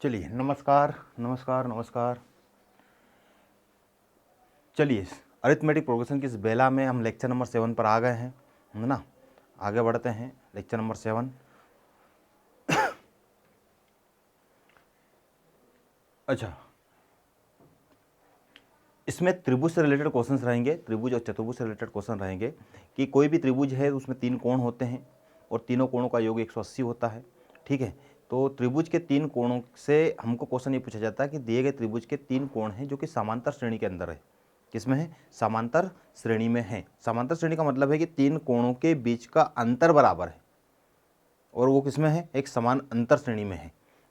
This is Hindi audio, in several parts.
चलिए नमस्कार नमस्कार नमस्कार। चलिए अरिथमेटिक प्रोग्रेशन की इस बेला में हम लेक्चर नंबर 7 पर आ गए हैं, है ना। आगे बढ़ते हैं लेक्चर नंबर 7। अच्छा, इसमें त्रिभुज से रिलेटेड क्वेश्चंस रहेंगे, त्रिभुज और चतुर्भुज से रिलेटेड क्वेश्चन रहेंगे कि कोई भी त्रिभुज है उसमें 3 कोण होते हैं और तीनों कोणों का योग 180 होता है। ठीक है, तो त्रिभुज के 3 कोणों से हमको क्वेश्चन ये पूछा जाता है कि दिए गए त्रिभुज के 3 कोण हैं जो कि समांतर श्रेणी के अंदर है। किसमें है? समांतर श्रेणी में है। समांतर श्रेणी का मतलब है कि 3 कोणों के बीच का अंतर बराबर है और वो किसमें है? एक समान अंतर श्रेणी में है।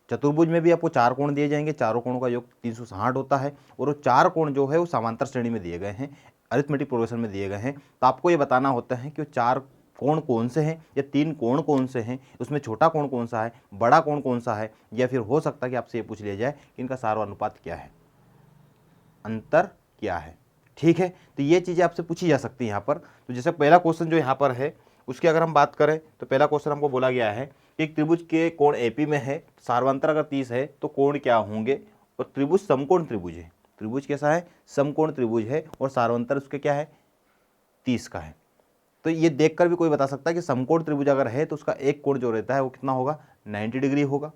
चतुर्भुज में भी आपको 4 कोण दिए जाएंगे, चारों कोणों का योग 360 होता है और वो 4 कोण जो है वो समांतर श्रेणी में दिए गए हैं, अरिथमेटिक प्रोग्रेशन में दिए गए हैं। तो आपको ये बताना होता है कि वो 4 कोण कौन से हैं या 3 कोण कौन से हैं, उसमें छोटा कोण कौन सा है, बड़ा कोण कौन सा है, या फिर हो सकता है कि आपसे ये पूछ लिया जाए कि इनका सार्वनुपात क्या है, अंतर क्या है। ठीक है, तो ये चीज़ें आपसे पूछी जा सकती हैं यहाँ पर। तो जैसे पहला क्वेश्चन जो यहाँ पर है उसकी अगर हम बात करें तो पहला क्वेश्चन हमको बोला गया है कि एक त्रिभुज के कोण एपी में है, सार्वंतर अगर 30 है तो कोण क्या होंगे, और त्रिभुज समकोण त्रिभुज है। त्रिभुज कैसा है? समकोण त्रिभुज है और सार्वंतर उसके क्या है? 30 का है। तो ये देखकर भी कोई बता सकता है कि समकोण त्रिभुज अगर है तो उसका एक कोण जो रहता है वो कितना होगा? 90 डिग्री होगा।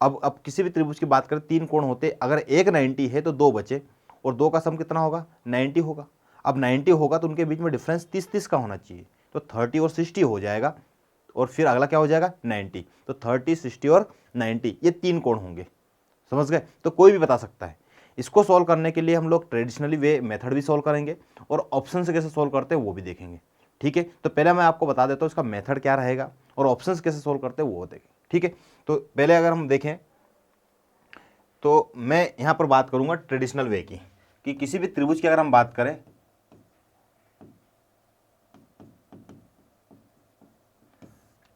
अब किसी भी त्रिभुज की बात करें, 3 कोण होते, अगर एक 90 है तो 2 बचे और 2 का सम कितना होगा? 90 होगा। अब 90 होगा तो उनके बीच में डिफरेंस 30-30 का होना चाहिए, तो 30 और 60 हो जाएगा और फिर अगला क्या हो जाएगा? 90। तो 30, 60 और 90 ये 3 कोण होंगे। समझ गए? तो कोई भी बता सकता है। इसको सॉल्व करने के लिए हम लोग ट्रेडिशनली वे मेथड भी सॉल्व करेंगे और ऑप्शन से कैसे सॉल्व करते हैं वो भी देखेंगे। ठीक है, तो पहले मैं आपको बता देता हूँ इसका मेथड क्या रहेगा और ऑप्शंस कैसे सॉल्व करते हैं वो देखें। ठीक है, तो पहले अगर हम देखें तो मैं यहाँ पर बात करूँगा ट्रेडिशनल वे की, कि किसी भी त्रिभुज की अगर हम बात करें,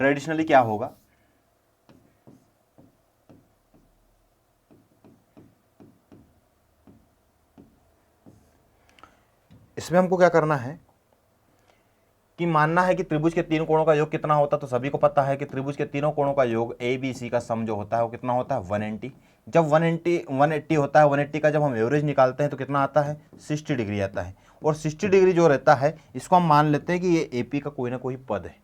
ट्रेडिशनली क्या होगा, इसमें हमको क्या करना है कि मानना है कि त्रिभुज के 3 कोणों का योग कितना होता है। तो सभी को पता है कि त्रिभुज के तीनों कोणों का योग ए बी सी का सम जो होता है वो कितना होता है? 180। जब 180 होता है, 180 का जब हम एवरेज निकालते हैं तो कितना आता है? 60 डिग्री आता है। और 60 डिग्री जो रहता है इसको हम मान लेते हैं कि ये एपी का कोई ना कोई पद है।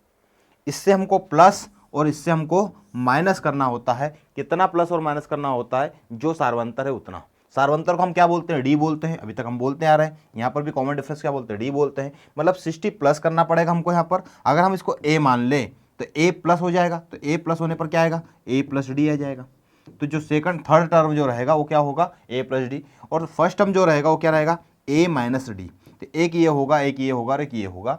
इससे हमको प्लस और इससे हमको माइनस करना होता है। कितना प्लस और माइनस करना होता है? जो सार्वंतर है उतना। सार्वंतर को हम क्या बोलते हैं? डी बोलते हैं, अभी तक हम बोलते आ रहे हैं। यहाँ पर भी कॉमन डिफरेंस क्या बोलते हैं? डी बोलते हैं। मतलब 60 प्लस करना पड़ेगा हमको यहाँ पर। अगर हम इसको ए मान लें तो ए प्लस हो जाएगा, तो ए प्लस होने पर क्या आएगा? ए प्लस डी आ जाएगा। तो जो सेकंड थर्ड टर्म जो रहेगा वो क्या होगा? ए प्लस डी। और फर्स्ट टर्म जो रहेगा वो क्या रहेगा? ए माइनस डी। तो एक ये होगा, एक ये होगा और एक ये होगा।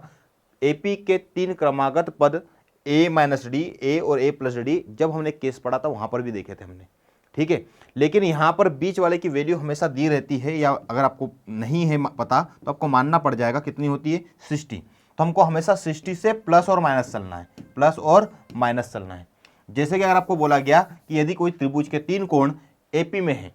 एपी के 3 क्रमागत पद ए माइनस डी, ए और ए प्लस डी, जब हमने केस पढ़ा था वहां पर भी देखे थे हमने। ठीक है, लेकिन यहां पर बीच वाले की वैल्यू हमेशा दी रहती है, या अगर आपको नहीं है पता तो आपको मानना पड़ जाएगा कितनी होती है? 60। तो हमको हमेशा 60 से प्लस और माइनस चलना है, प्लस और माइनस चलना है। जैसे कि अगर आपको बोला गया कि यदि कोई त्रिभुज के 3 कोण एपी में है,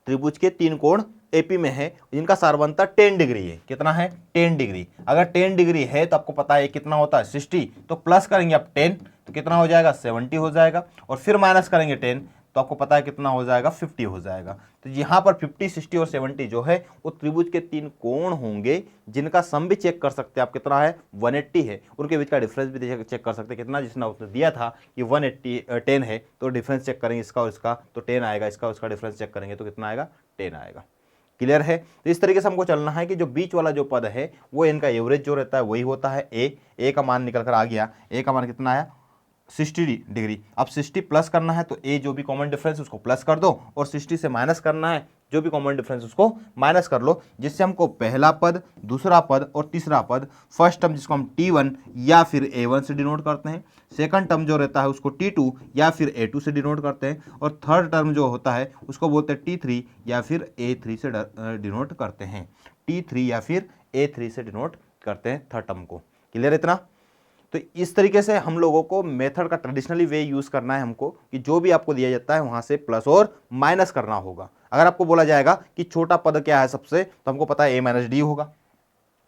त्रिभुज के 3 कोण एपी में है, इनका सार्वंतर 10 डिग्री है। कितना है? 10 डिग्री। अगर 10 डिग्री है तो आपको पता है कितना होता है? 60। तो प्लस करेंगे आप 10 तो कितना हो जाएगा? 70 हो जाएगा। और फिर माइनस करेंगे 10 तो आपको पता है कितना हो जाएगा? 50 हो जाएगा। तो यहाँ पर 50, 60 और 70 जो है वो त्रिभुज के 3 कोण होंगे, जिनका सम भी चेक कर सकते हैं आप, कितना है? 180 है। उनके बीच का डिफरेंस भी चेक कर सकते हैं, कितना, जिसने उसने दिया था कि 180 10 है तो डिफरेंस चेक करेंगे इसका और इसका तो 10 आएगा, इसका उसका डिफरेंस चेक करेंगे तो कितना आएगा? 10 आएगा। क्लियर है? तो इस तरीके से हमको चलना है कि जो बीच वाला जो पद है वो इनका एवरेज जो रहता है वही होता है ए का मान निकल कर आ गया। ए का मान कितना आया? 60 डिग्री। अब 60 प्लस करना है तो ए जो भी कॉमन डिफरेंस उसको प्लस कर दो, और 60 से माइनस करना है जो भी कॉमन डिफरेंस उसको माइनस कर लो, जिससे हमको पहला पद, दूसरा पद और तीसरा पद, फर्स्ट टर्म जिसको हम T1 या फिर A1 से डिनोट करते हैं, सेकंड टर्म जो रहता है उसको T2 या फिर A2 से डिनोट करते हैं, और थर्ड टर्म जो होता है उसको बोलते हैं T3 या फिर A3 से डिनोट करते हैं। T3 या फिर A3 से डिनोट करते हैं थर्ड टर्म को। क्लियर है इतना? तो इस तरीके से हम लोगों को मेथड का ट्रेडिशनली वे यूज करना है हमको, कि जो भी आपको दिया जाता है वहां से प्लस और माइनस करना होगा। अगर आपको बोला जाएगा कि छोटा पद क्या है सबसे, तो हमको पता है ए माइनस डी होगा।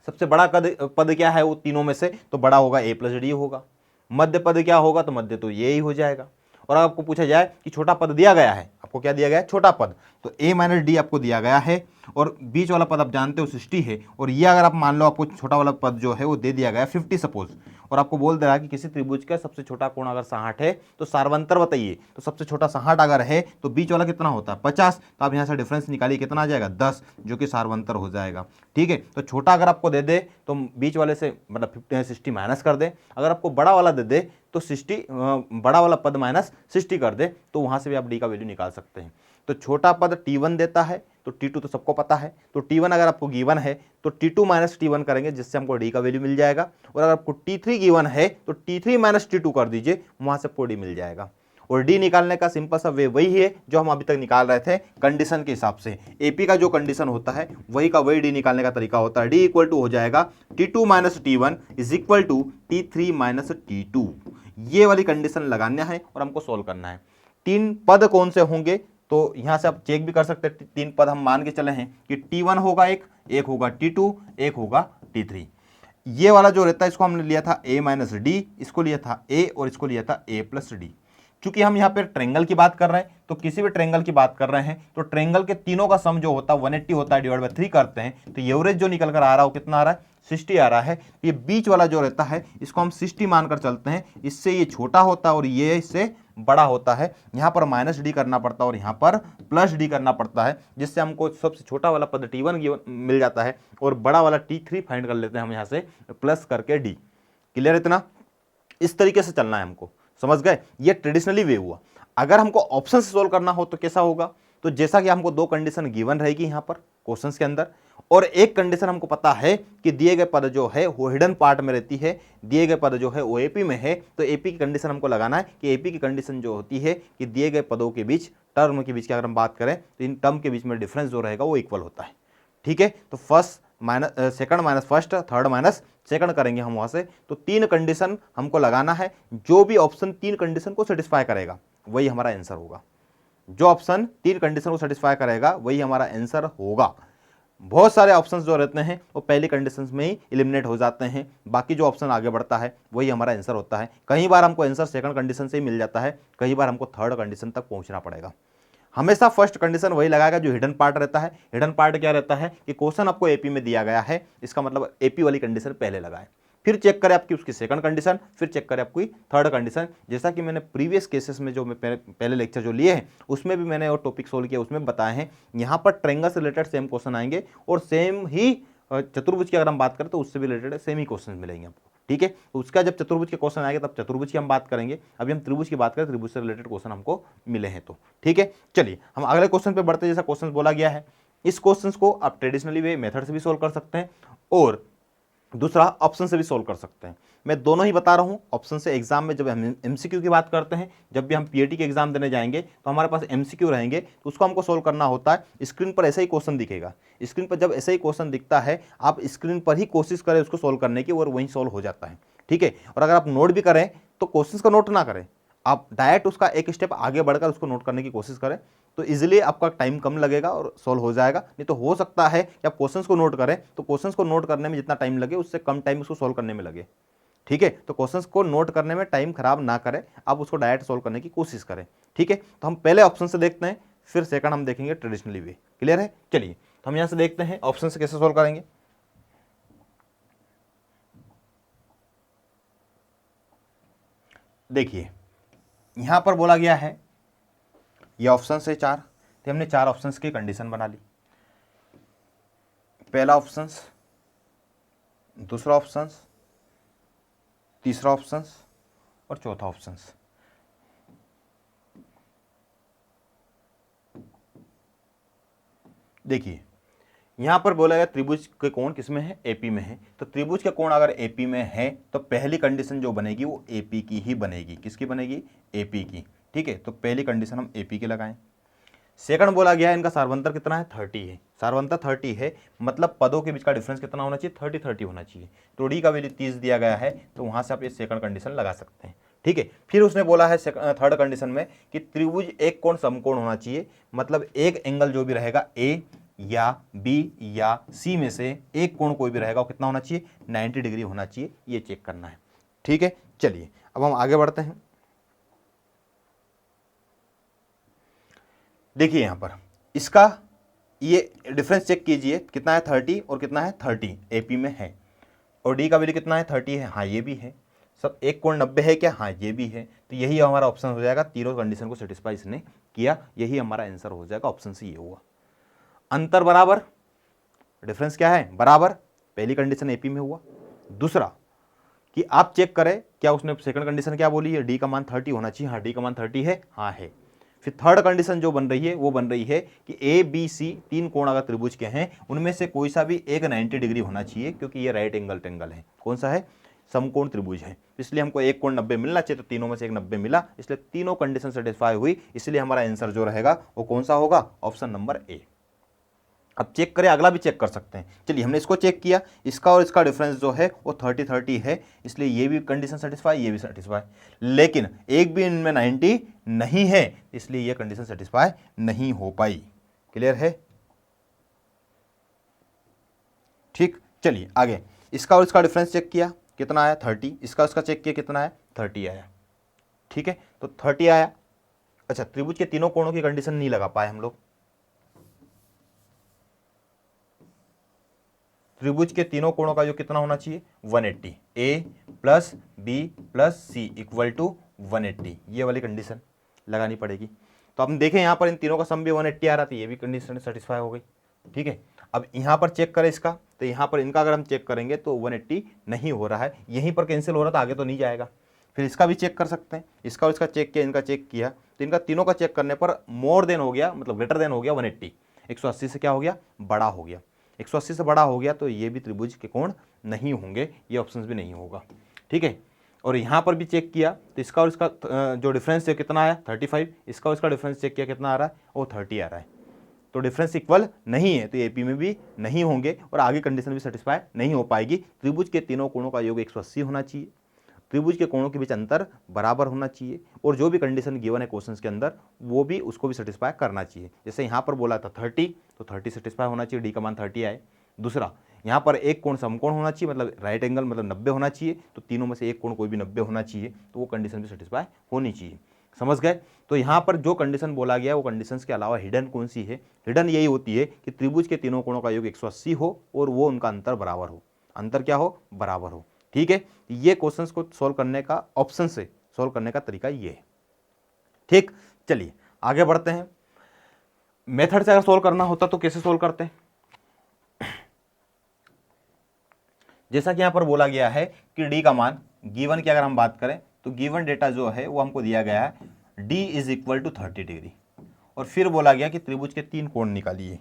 सबसे बड़ा पद क्या है वो तीनों में से, तो बड़ा होगा ए प्लस डी होगा। मध्य पद क्या होगा, तो मध्य तो ये ही हो जाएगा। और अगर आपको पूछा जाए कि छोटा पद दिया गया है, आपको क्या दिया गया है, छोटा पद, तो a माइनस डी आपको दिया गया है और बीच वाला पद आप जानते हो 60 है, और ये अगर आप मान लो आपको छोटा वाला पद जो है वो दे दिया गया है 50 सपोज, और आपको बोल दे रहा है कि किसी त्रिभुज का सबसे छोटा कोण अगर 60 है तो सार्वंतर बताइए, तो सबसे छोटा 60 अगर है तो बीच वाला कितना होता है 50, तो आप यहाँ से डिफरेंस निकालिए कितना आ जाएगा 10, जो कि सार्वंतर हो जाएगा। ठीक है, तो छोटा अगर आपको दे दे तो बीच वाले से मतलब 60 माइनस कर दे, अगर आपको बड़ा वाला दे दे तो 60 बड़ा वाला पद माइनस 60 कर दे, तो वहां से भी आप डी का वैल्यू निकाल सकते हैं। तो छोटा पद T1 देता है, तो T2 तो सबको पता है, तो T1 अगर आपको गिवन है तो T2 माइनस T1 करेंगे जिससे हमको डी का वैल्यू मिल जाएगा, और अगर आपको T3 गिवन है तो T3 माइनस T2 कर दीजिए, वहां से आपको डी मिल जाएगा। और डी निकालने का सिंपल सा वे वही है जो हम अभी तक निकाल रहे थे कंडीशन के हिसाब से, एपी का जो कंडीशन होता है वही का वही डी निकालने का तरीका होता है। डी इक्वल टू हो जाएगा T2 minus T1 is equal to T3 minus T2, ये वाली कंडीशन लगाना है और हमको सोल्व करना है। तीन पद कौन से होंगे, तो यहां से आप चेक भी कर सकते हैं, तीन पद हम मान के चले हैं कि T1 होगा एक होगा T2, एक होगा T3। ये वाला जो रहता है इसको हमने लिया था a माइनस डी, इसको लिया था a और इसको लिया था a प्लस डी। चूंकि हम यहाँ पे ट्रेंगल की बात कर रहे हैं, तो किसी भी ट्रेंगल की बात कर रहे हैं तो ट्रेंगल के तीनों का सम जो होता है 180 होता है, डिवाइड बाय 3 करते हैं, तो एवरेज जो निकल कर आ रहा है वो कितना आ रहा है 60 आ रहा है। ये बीच वाला जो रहता है इसको हम 60 मानकर चलते हैं, इससे ये छोटा होता है और ये इससे बड़ा होता है। यहाँ पर माइनस डी करना पड़ता है और यहाँ पर प्लस डी करना पड़ता है, जिससे हमको सबसे छोटा वाला पद T1 मिल जाता है और बड़ा वाला T3 फाइंड कर लेते हैं हम यहाँ से प्लस करके डी। क्लियर इतना? इस तरीके से चलना है हमको, समझ गए? ये ट्रेडिशनली वे हुआ। अगर हमको ऑप्शन से सोल्व करना हो तो कैसा होगा, तो जैसा कि हमको दो कंडीशन गिवन रहेगी यहाँ पर क्वेश्चंस के अंदर, और एक कंडीशन हमको पता है कि दिए गए पद जो है वो हिडन पार्ट में रहती है, दिए गए पद जो है वो एपी में है, तो एपी की कंडीशन हमको लगाना है कि एपी की कंडीशन जो होती है कि दिए गए पदों के बीच, टर्म के बीच की अगर हम बात करें तो इन टर्म के बीच में डिफरेंस जो रहेगा वो इक्वल होता है। ठीक है, तो first minus second minus first, third minus second करेंगे हम वहां से। तो तीन कंडीशन हमको लगाना है, जो भी ऑप्शन तीन कंडीशन को सेटिस्फाई करेगा वही हमारा आंसर होगा। जो ऑप्शन तीन कंडीशन को सेटिस्फाई करेगा वही हमारा आंसर होगा। बहुत सारे ऑप्शंस जो रहते हैं वो पहली कंडीशंस में ही एलिमिनेट हो जाते हैं, बाकी जो ऑप्शन आगे बढ़ता है वही हमारा आंसर होता है। कई बार हमको आंसर सेकंड कंडीशन से ही मिल जाता है, कई बार हमको थर्ड कंडीशन तक पहुंचना पड़ेगा। हमेशा फर्स्ट कंडीशन वही लगाएगा जो हिडन पार्ट रहता है। हिडन पार्ट क्या रहता है कि क्वेश्चन आपको एपी में दिया गया है, इसका मतलब एपी वाली कंडीशन पहले लगाए, फिर चेक करें आपकी उसकी सेकंड कंडीशन, फिर चेक करें आपकी थर्ड कंडीशन। जैसा कि मैंने प्रीवियस केसेस में जो मैं पहले लेक्चर जो लिए हैं उसमें भी मैंने और टॉपिक सोल्व किया, उसमें बताए हैं यहाँ पर ट्रायंगल से रिलेटेड सेम क्वेश्चन आएंगे और सेम ही चतुर्भुज की अगर हम बात करें तो उससे भी रिलेटेड सेम ही क्वेश्चन मिलेंगे आपको। ठीक है, उसका जब चतुर्भुज के क्वेश्चन आएंगे तब चतुर्भुज की हम बात करेंगे, अभी हम त्रिभुज की बात करें, त्रिभुज से रिलेटेड क्वेश्चन हमको मिले हैं। तो ठीक है, चलिए हम अगले क्वेश्चन पे बढ़ते हैं। जैसा क्वेश्चन बोला गया है, इस क्वेश्चन को आप ट्रेडिशनली वे मेथड से भी सोल्व कर सकते हैं और दूसरा ऑप्शन से भी सोल्व कर सकते हैं। मैं दोनों ही बता रहा हूं। ऑप्शन से एग्जाम में जब हम एमसीक्यू की बात करते हैं, जब भी हम पीएटी के एग्जाम देने जाएंगे तो हमारे पास एमसीक्यू रहेंगे, तो उसको हमको सोल्व करना होता है। स्क्रीन पर ऐसा ही क्वेश्चन दिखेगा, स्क्रीन पर जब ऐसा ही क्वेश्चन दिखता है आप स्क्रीन पर ही कोशिश करें उसको सोल्व करने की और वहीं सोल्व हो जाता है। ठीक है, और अगर आप नोट भी करें तो क्वेश्चन का नोट ना करें, आप डायरेक्ट उसका एक स्टेप आगे बढ़कर उसको नोट करने की कोशिश करें, तो इजीली आपका टाइम कम लगेगा और सॉल्व हो जाएगा। नहीं तो हो सकता है कि आप क्वेश्चंस को नोट करें तो क्वेश्चंस को नोट करने में जितना टाइम लगे उससे कम टाइम उसको सॉल्व करने में लगे। ठीक है, तो क्वेश्चंस को नोट करने में टाइम खराब ना करें, आप उसको डायरेक्ट सॉल्व करने की कोशिश करें। ठीक है, तो हम पहले ऑप्शन से देखते हैं, फिर सेकंड हम देखेंगे ट्रेडिशनली वे। क्लियर है? चलिए तो हम यहां से देखते हैं ऑप्शन से कैसे सॉल्व करेंगे। देखिए यहां पर बोला गया है ये ऑप्शन है 4, तो हमने 4 ऑप्शंस की कंडीशन बना ली। पहला ऑप्शंस, दूसरा ऑप्शंस, तीसरा ऑप्शंस और चौथा ऑप्शंस। देखिए यहां पर बोला गया त्रिभुज के कोण किसमें है, एपी में है। तो त्रिभुज के कोण अगर एपी में है तो पहली कंडीशन जो बनेगी वो एपी की ही बनेगी। किसकी बनेगी? एपी की। ठीक है, तो पहली कंडीशन हम एपी की लगाएं। सेकंड बोला गया है इनका सार्वंतर कितना है, 30 है। सार्वंतर 30 है, मतलब पदों के बीच का डिफरेंस कितना होना चाहिए, 30 होना चाहिए। तो डी का वैल्यू 30 दिया गया है, तो वहां से आप ये सेकंड कंडीशन लगा सकते हैं। ठीक है, फिर उसने बोला है थर्ड कंडीशन में कि त्रिभुज एक कोण समकोण होना चाहिए, मतलब एक एंगल जो भी रहेगा ए या बी या सी में से एक कोण कोई भी रहेगा वो कितना होना चाहिए, 90 डिग्री होना चाहिए। ये चेक करना है। ठीक है, चलिए अब हम आगे बढ़ते हैं। देखिए यहाँ पर इसका ये डिफरेंस चेक कीजिए, कितना है 30 और कितना है 30 एपी में है, और डी का वैल्यू कितना है 30 है, हाँ ये भी है। सब एक कोण 90 है क्या, हाँ ये भी है। तो यही हमारा ऑप्शन हो जाएगा, तीनों कंडीशन को सेटिस्फाई इसने किया, यही हमारा आंसर हो जाएगा, ऑप्शन से ये हुआ। अंतर बराबर, डिफरेंस क्या है बराबर, पहली कंडीशन एपी में हुआ। दूसरा कि आप चेक करें क्या उसने सेकंड कंडीशन क्या बोली है, डी का मान 30 होना चाहिए, हाँ डी का मान 30 है, हाँ है। फिर थर्ड कंडीशन जो बन रही है वो बन रही है कि ए बी सी तीन कोण अगर त्रिभुज के हैं उनमें से कोई सा भी एक 90 डिग्री होना चाहिए, क्योंकि ये राइट एंगल ट्रायंगल है। कौन सा है, समकोण त्रिभुज है, इसलिए हमको एक कोण 90 मिलना चाहिए, तो तीनों में से एक 90 मिला, इसलिए तीनों कंडीशन सेटिस्फाई हुई, इसलिए हमारा आंसर जो रहेगा वो कौन सा होगा, ऑप्शन नंबर ए। अब चेक करें, अगला भी चेक कर सकते हैं। चलिए हमने इसको चेक किया, इसका और इसका डिफरेंस जो है वो 30-30 है, इसलिए ये भी कंडीशन सेटिस्फाई, ये भी सेटिस्फाई, लेकिन एक भी इनमें 90 नहीं है, इसलिए ये कंडीशन सेटिस्फाई नहीं हो पाई। क्लियर है, ठीक। चलिए आगे, इसका और इसका डिफरेंस चेक किया, कितना आया 30, इसका उसका चेक किया, कितना आया 30 आया, ठीक है, तो 30 आया। अच्छा, त्रिभुज के तीनों कोणों की कंडीशन नहीं लगा पाए हम लोग। त्रिभुज के तीनों कोणों का जो कितना होना चाहिए 180, A plus B plus C equal to 180, ये वाली कंडीशन लगानी पड़ेगी। तो हम देखें यहाँ पर इन तीनों का सम भी 180 आ रहा था, ये भी कंडीशन सेटिस्फाई हो गई, ठीक है। अब यहाँ पर चेक करें इसका, तो यहाँ पर इनका अगर हम चेक करेंगे तो 180 नहीं हो रहा है, यहीं पर कैंसिल हो रहा था, आगे तो नहीं जाएगा। फिर इसका भी चेक कर सकते हैं, इसका और इसका चेक किया, इनका चेक किया, तो इनका तीनों का चेक करने पर मोर देन हो गया, मतलब ग्रेटर देन हो गया 180, 180 से क्या हो गया, बड़ा हो गया, 180 से बड़ा हो गया, तो ये भी त्रिभुज के कोण नहीं होंगे, ये ऑप्शन भी नहीं होगा, ठीक है। और यहाँ पर भी चेक किया, तो इसका और इसका जो डिफरेंस है कितना आया 35, इसका और इसका डिफरेंस चेक किया, कितना आ रहा है, वो 30 आ रहा है, तो डिफरेंस इक्वल नहीं है, तो एपी में भी नहीं होंगे, और आगे कंडीशन भी सेटिस्फाई नहीं हो पाएगी। त्रिभुज के तीनों कोणों का योग 180 होना चाहिए, त्रिभुज के कोणों के बीच अंतर बराबर होना चाहिए, और जो भी कंडीशन गिवन है क्वेश्चन के अंदर वो भी उसको भी सेटिस्फाई करना चाहिए। जैसे यहाँ पर बोला था 30, तो 30 सेटिस्फाई होना चाहिए, डी का मान 30 आए। दूसरा, यहाँ पर एक कोण समकोण होना चाहिए, मतलब राइट एंगल, मतलब 90 होना चाहिए, तो तीनों में से एक कोण कोई भी 90 होना चाहिए, तो वो कंडीशन भी सेटिस्फाई होनी चाहिए। समझ गए। तो यहाँ पर जो कंडीशन बोला गया वो कंडीशंस के अलावा हिडन कौन सी है, हिडन यही होती है कि त्रिभुज के तीनों कोणों का योग 180 हो और वो उनका अंतर बराबर हो, अंतर क्या हो, बराबर हो, ठीक है। ये क्वेश्चंस को सोल्व करने का, ऑप्शन से सोल्व करने का तरीका ये है, ठीक। चलिए आगे बढ़ते हैं। मेथड से अगर सोल्व करना होता तो कैसे सोल्व करते हैं, जैसा कि यहां पर बोला गया है कि डी का मान गिवन की अगर हम बात करें तो गिवन डेटा जो है वो हमको दिया गया है D is equal to 30 degree, और फिर बोला गया कि त्रिभुज के तीन कोण निकालिए।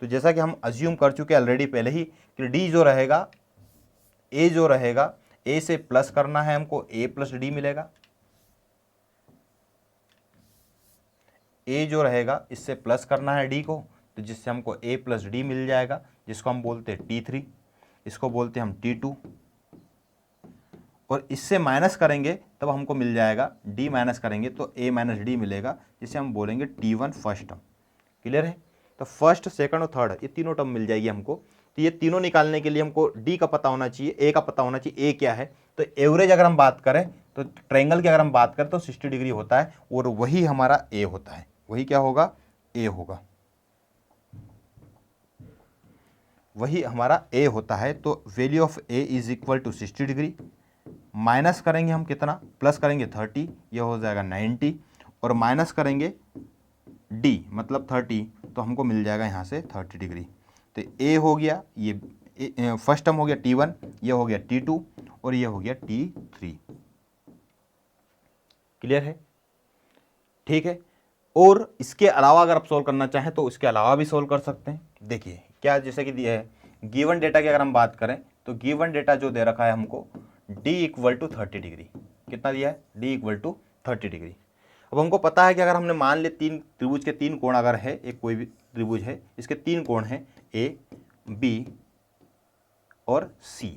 तो जैसा कि हम अज्यूम कर चुके ऑलरेडी पहले ही कि डी जो रहेगा, ए जो रहेगा, ए से प्लस करना है हमको, ए प्लस डी मिलेगा, ए जो रहेगा इससे प्लस करना है डी को, तो जिससे हमको ए प्लस डी मिल जाएगा, जिसको हम बोलते हैं T3, इसको बोलते हैं हम T2, और इससे माइनस करेंगे तब हमको मिल जाएगा, डी माइनस करेंगे तो ए माइनस डी मिलेगा, जिसे हम बोलेंगे T1 फर्स्ट टर्म। क्लियर है। तो फर्स्ट, सेकंड और थर्ड ये तीनों टर्म मिल जाएगी हमको। तो ये तीनों निकालने के लिए हमको डी का पता होना चाहिए, ए का पता होना चाहिए, ए क्या है। तो एवरेज अगर हम बात करें तो ट्रायंगल की अगर हम बात करें तो 60 डिग्री होता है, और वही हमारा ए होता है, वही क्या होगा, ए होगा, वही हमारा ए होता है। तो value of A is equal to 60 degree, minus करेंगे हम कितना, प्लस करेंगे 30, ये हो जाएगा 90, और माइनस करेंगे डी मतलब 30, तो हमको मिल जाएगा यहाँ से 30 डिग्री। तो ए हो गया, ये फर्स्ट टर्म हो गया T1, ये हो गया T2, और ये हो गया T3। क्लियर है, ठीक है। और इसके अलावा अगर आप सोल्व करना चाहें तो इसके अलावा भी सोल्व कर सकते हैं। देखिए क्या, जैसे कि दिया है गिवन डेटा की अगर हम बात करें तो गिवन डेटा जो दे रखा है हमको d इक्वल टू 30 डिग्री, कितना दिया है, d इक्वल टू 30 डिग्री। अब हमको पता है कि अगर हमने मान लिया तीन त्रिभुज के तीन कोण अगर है, एक कोई भी त्रिभुज है, इसके तीन कोण हैं A, B और C,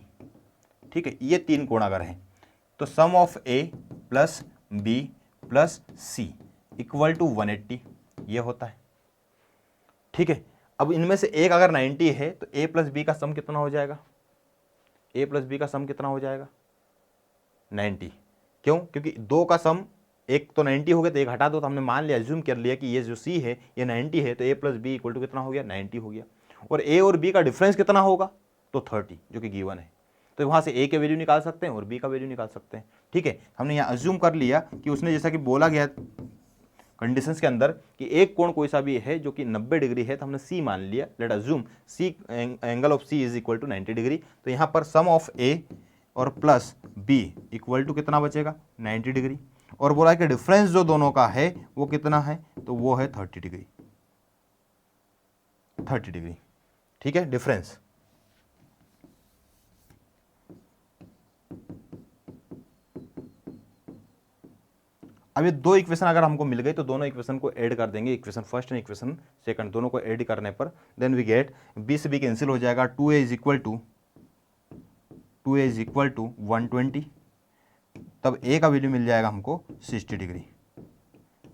ठीक है, ये तीन कोण अगर हैं तो sum of A plus B plus C equal to 180 ये होता है, ठीक है। अब इनमें से एक अगर 90 है तो A प्लस बी का सम कितना हो जाएगा, A प्लस बी का सम कितना हो जाएगा 90। क्यों, क्योंकि दो का सम एक तो 90 हो गया तो एक हटा दो, तो हमने मान लिया, एज्यूम कर लिया कि ये जो सी है ये 90 है, तो a plus B equal to कितना हो गया, 90 हो गया। और a और b का डिफरेंस कितना होगा, तो 30, जो कि गिवन है। तो वहाँ से a के वैल्यू निकाल सकते हैं और b का वैल्यू निकाल सकते हैं। ठीक है, हमने यहाँ एज्यूम कर लिया कि उसने जैसा कि बोला गया कंडीशंस के अंदर कि एक कोण कोई सा भी है जो कि 90 डिग्री है, तो हमने सी मान लिया। Let assume C angle of C is equal to 90 degree. तो यहाँ पर सम ऑफ ए और प्लस बी इक्वल टू कितना बचेगा, 90 डिग्री। और बोला कि डिफरेंस जो दोनों का है वो कितना है, तो वो है 30 डिग्री, 30 डिग्री। ठीक है, डिफरेंस। अब ये दो इक्वेशन अगर हमको मिल गई तो दोनों इक्वेशन को ऐड कर देंगे, equation first and equation second, दोनों को ऐड करने पर देन वी गेट बी से बी कैंसिल हो जाएगा, 2a इज इक्वल टू 120, तब a का वैल्यू मिल जाएगा हमको 60 डिग्री।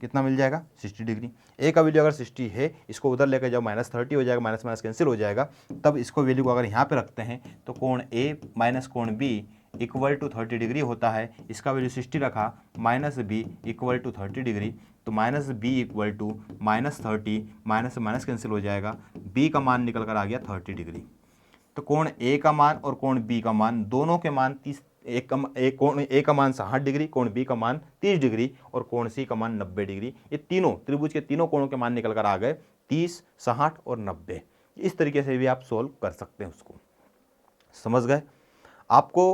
कितना मिल जाएगा, 60 डिग्री। a का वैल्यू अगर 60 है, इसको उधर लेकर जाओ, -30 हो जाएगा, माइनस माइनस कैंसिल हो जाएगा। तब इसको वैल्यू को अगर यहाँ पे रखते हैं तो कोण a माइनस कोण b इक्वल टू 30 डिग्री होता है। इसका वैल्यू 60 रखा, minus B equal to 30 degree, तो minus B equal to -30, minus minus cancel हो जाएगा, b का मान निकल कर आ गया 30 डिग्री। तो कोण a का मान और कोण b का मान, दोनों के मान 30, एक कोण a का मान 60 डिग्री, कोण b का मान 30 डिग्री और कोण c का मान 90 डिग्री। ये तीनों त्रिभुज के तीनों कोणों के मान निकल कर आ गए 30, 60 और 90। इस तरीके से भी आप सोल्व कर सकते हैं उसको। समझ गए? आपको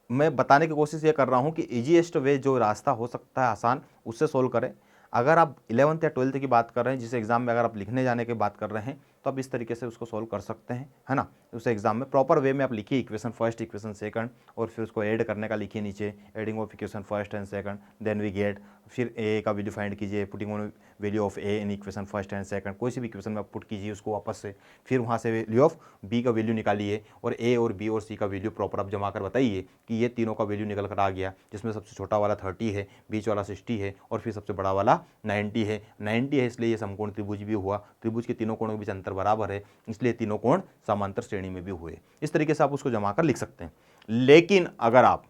मैं बताने की कोशिश ये कर रहा हूँ कि ईजीएस्ट वे जो रास्ता हो सकता है आसान, उससे सोल्व करें। अगर आप 11th या 12th की बात कर रहे हैं, जिस एग्जाम में अगर आप लिखने जाने की बात कर रहे हैं, तो आप इस तरीके से उसको सोल्व कर सकते हैं, है ना। उस एग्जाम में प्रॉपर वे में आप लिखिए इक्वेशन फर्स्ट, इक्वेशन सेकंड, और फिर उसको ऐड करने का लिखिए नीचे, adding of equation first and second, then we get, फिर ए का वैल्यू फाइंड कीजिए, putting on value of A in equation first and second, कोई सी भी इक्वेशन में आप पुट कीजिए उसको वापस से, फिर वहाँ से वैल्यू ऑफ बी का वैल्यू निकालिए, और ए और बी और सी का वैल्यू प्रॉपर आप जमा कर बताइए कि ये तीनों का वैल्यू निकल कर आ गया, जिसमें सबसे छोटा वाला 30 है, बीच वाला 60 है, और फिर सबसे बड़ा वाला 90 है। 90 है इसलिए ये समकोण त्रिभुज भी हुआ, त्रिभुज के तीनों कोणों के बीच अंतर बराबर है, इसलिए तीनों कोण समांतर श्रेणी में भी हुए। इस तरीके से आप उसको जमा कर लिख सकते हैं। लेकिन अगर आप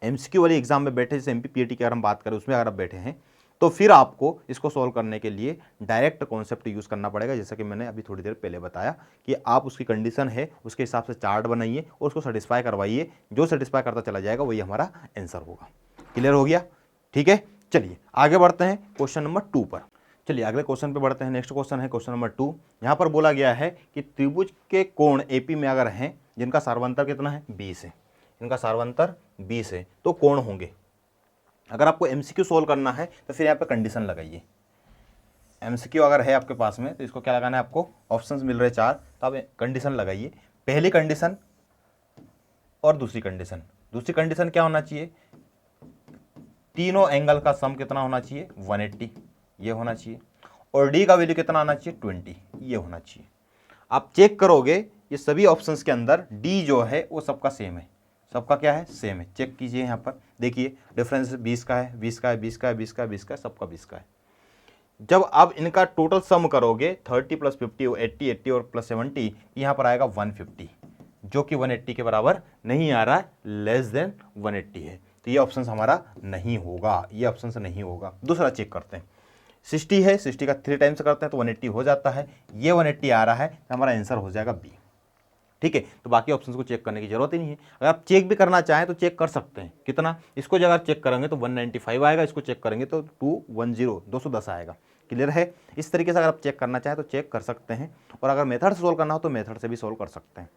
एमसीक्यू वाली एग्जाम में बैठे, जैसे एमपीपीएटी की अगर हम बात करें, उसमें अगर आप बैठे हैं, तो फिर आपको इसको सॉल्व करने के लिए डायरेक्ट कॉन्सेप्ट यूज करना पड़ेगा, जैसा कि मैंने अभी थोड़ी देर पहले बताया कि आप उसकी कंडीशन है उसके हिसाब से चार्ट बनाइए और उसको सेटिस्फाई करवाइए। जो सेटिस्फाई करता चला जाएगा वही हमारा आंसर होगा। क्लियर हो गया? ठीक है, चलिए आगे बढ़ते हैं क्वेश्चन नंबर 2 पर। चलिए अगले क्वेश्चन पे बढ़ते हैं। नेक्स्ट क्वेश्चन है क्वेश्चन नंबर 2। यहाँ पर बोला गया है कि त्रिभुज के कोण एपी में अगर हैं जिनका सार्वंतर कितना है, 20 है, इनका सार्वंतर 20 है, तो कोण होंगे। अगर आपको एमसीक्यू सोल्व करना है तो फिर यहाँ पे कंडीशन लगाइए। एमसीक्यू अगर है आपके पास में तो इसको क्या लगाना है, आपको ऑप्शंस मिल रहे 4, तो आप कंडीशन लगाइए। पहली कंडीशन और दूसरी कंडीशन। दूसरी कंडीशन क्या होना चाहिए, तीनों एंगल का सम कितना होना चाहिए, 180, ये होना चाहिए। और डी का वैल्यू कितना आना चाहिए, 20, ये होना चाहिए। आप चेक करोगे ये सभी ऑप्शंस के अंदर डी जो है वो सबका सेम है, सबका क्या है, सेम है। चेक कीजिए यहाँ पर, देखिए डिफरेंस 20 का है, 20 का है, 20 का है, 20 का है, 20 का है, सबका 20 का है। जब आप इनका टोटल सम करोगे 30 + 50 80, 80 और +70, यहाँ पर आएगा 150, जो कि 180 के बराबर नहीं आ रहा है, लेस देन 180 है। तो ये ऑप्शन हमारा नहीं होगा, ये ऑप्शन नहीं होगा। दूसरा चेक करते हैं, 60 है, 60 का 3 टाइम्स करते हैं तो 180 हो जाता है, ये 180 आ रहा है, तो हमारा आंसर हो जाएगा बी। ठीक है, तो बाकी ऑप्शंस को चेक करने की जरूरत ही नहीं है। अगर आप चेक भी करना चाहें तो चेक कर सकते हैं, कितना, इसको अगर चेक करेंगे तो 195 आएगा, इसको चेक करेंगे तो 210 आएगा। क्लियर है? इस तरीके से अगर आप चेक करना चाहें तो चेक कर सकते हैं, और अगर मेथड से सोल्व करना हो तो मेथड से भी सोल्व कर सकते हैं।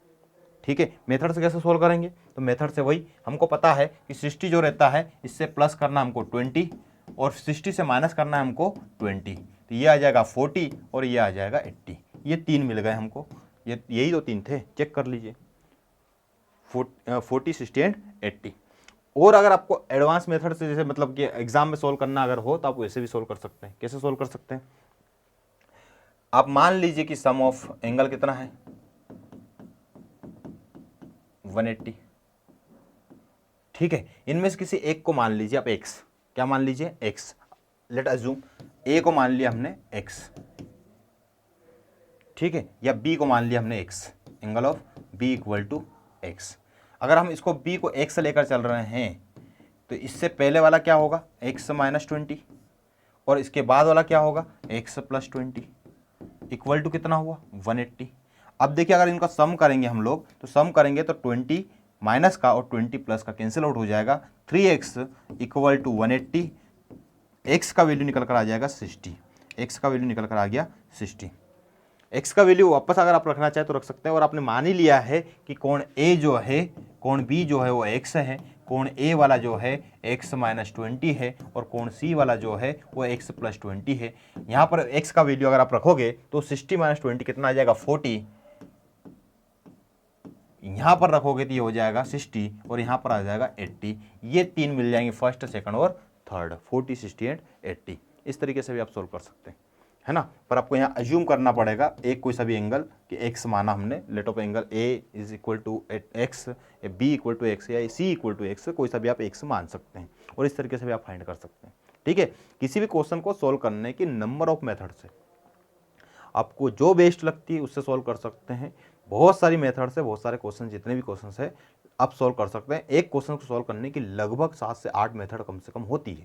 ठीक है, मेथड से कैसे सोल्व करेंगे, तो मेथड से वही हमको पता है कि 60 जो रहता है इससे प्लस करना हमको 20 और 60 से माइनस करना है हमको 20, तो ये आ जाएगा 40 और ये आ जाएगा 80। ये 3 मिल गए हमको, यही तो 3 थे, चेक कर लीजिए, 40, 60 एंड 80। और अगर आपको एडवांस मेथड से, जैसे मतलब कि एग्जाम में सोल्व करना अगर हो तो आप वैसे भी सोल्व कर सकते हैं। कैसे सोल्व कर सकते हैं, आप मान लीजिए कि सम ऑफ एंगल कितना है, 180। ठीक है, इनमें से किसी एक को मान लीजिए आप x, क्या मान लीजिए, x। लेट अज्यूम a को मान लिया हमने x, ठीक है, या b को मान लिया हमने x, angle of b equal to x। अगर हम इसको b को x लेकर चल रहे हैं तो इससे पहले वाला क्या होगा, x माइनस 20, और इसके बाद वाला क्या होगा, x प्लस 20, इक्वल टू कितना हुआ, 180। अब देखिए अगर इनका सम करेंगे हम लोग, तो सम करेंगे तो 20 माइनस का और 20 प्लस का कैंसिल आउट हो जाएगा, 3x इक्वल टू 180, x का वैल्यू निकल कर आ जाएगा 60, x का वैल्यू निकल कर आ गया 60। x का वैल्यू वापस अगर आप रखना चाहे तो रख सकते हैं, और आपने मान ही लिया है कि कोण a जो है, कोण b जो है वो x है, कोण a वाला जो है x माइनस 20 है, और कोण c वाला जो है वो x प्लस 20 है। यहाँ पर x का वैल्यू अगर आप रखोगे तो 60 माइनस 20 कितना आ जाएगा, 40, यहाँ पर रखोगे तो ये हो जाएगा 60, और यहाँ पर आ जाएगा 80। ये तीन मिल जाएंगे, फर्स्ट, सेकंड और थर्ड, 40, 60 एंड 80। इस तरीके से भी आप सोल्व कर सकते हैं, है ना। पर आपको यहाँ अज्यूम करना पड़ेगा एक कोई सा भी एंगल कि x माना हमने, let of angle a is equal to x, b equal to x या c इक्वल टू x, कोई सा भी आप x मान सकते हैं, और इस तरीके से भी आप फाइंड कर सकते हैं। ठीक है, किसी भी क्वेश्चन को सोल्व करने की नंबर ऑफ मेथड से आपको जो बेस्ट लगती है उससे सोल्व कर सकते हैं। बहुत सारी मेथड से बहुत सारे क्वेश्चन, जितने भी क्वेश्चन है आप सोल्व कर सकते हैं। एक क्वेश्चन को सोल्व करने की लगभग 7 से 8 मेथड कम से कम होती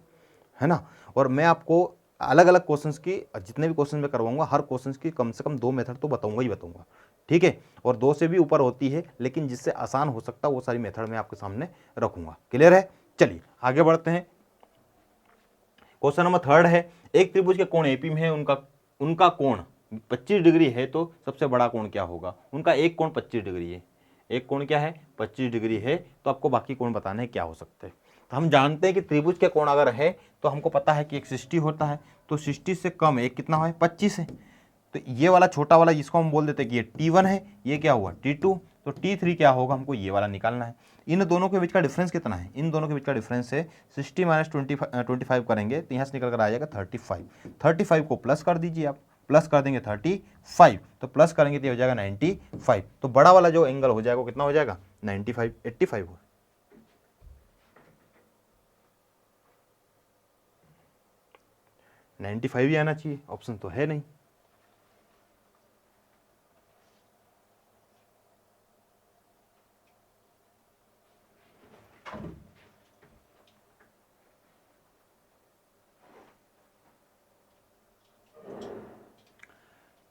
है ना। और मैं आपको अलग अलग क्वेश्चंस की, जितने भी क्वेश्चन मैं करवाऊंगा, हर क्वेश्चन की कम से कम 2 मेथड तो बताऊंगा ही बताऊंगा, ठीक है। और 2 से भी ऊपर होती है, लेकिन जिससे आसान हो सकता है वो सारी मेथड मैं आपके सामने रखूंगा। क्लियर है, चलिए आगे बढ़ते हैं। क्वेश्चन नंबर 3 है, एक त्रिभुज के कोण एपी में है, उनका कोण 25 डिग्री है, तो सबसे बड़ा कोण क्या होगा। उनका एक कोण 25 डिग्री है, एक कोण क्या है, 25 डिग्री है, तो आपको बाकी कोण बताने क्या हो सकते हैं। तो हम जानते हैं कि त्रिभुज के कोण अगर है तो हमको पता है कि एक 60 होता है, तो 60 से कम एक कितना है, 25 है। तो ये वाला छोटा वाला जिसको हम बोल देते हैं कि ये T1 है, ये क्या हुआ T2, तो T3 क्या होगा, हमको ये वाला निकालना है। इन दोनों के बीच का डिफरेंस कितना है, इन दोनों के बीच का डिफरेंस है 60 माइनस 25 करेंगे तो यहाँ से निकल कर आ जाएगा 35। 35 को प्लस कर दीजिए आप, प्लस कर देंगे 35, तो प्लस करेंगे तो ये हो जाएगा 95। तो बड़ा वाला जो एंगल हो जाएगा वो कितना हो जाएगा, 95, 85 हो। नाइन्टी फाइव ही आना चाहिए, ऑप्शन तो है नहीं।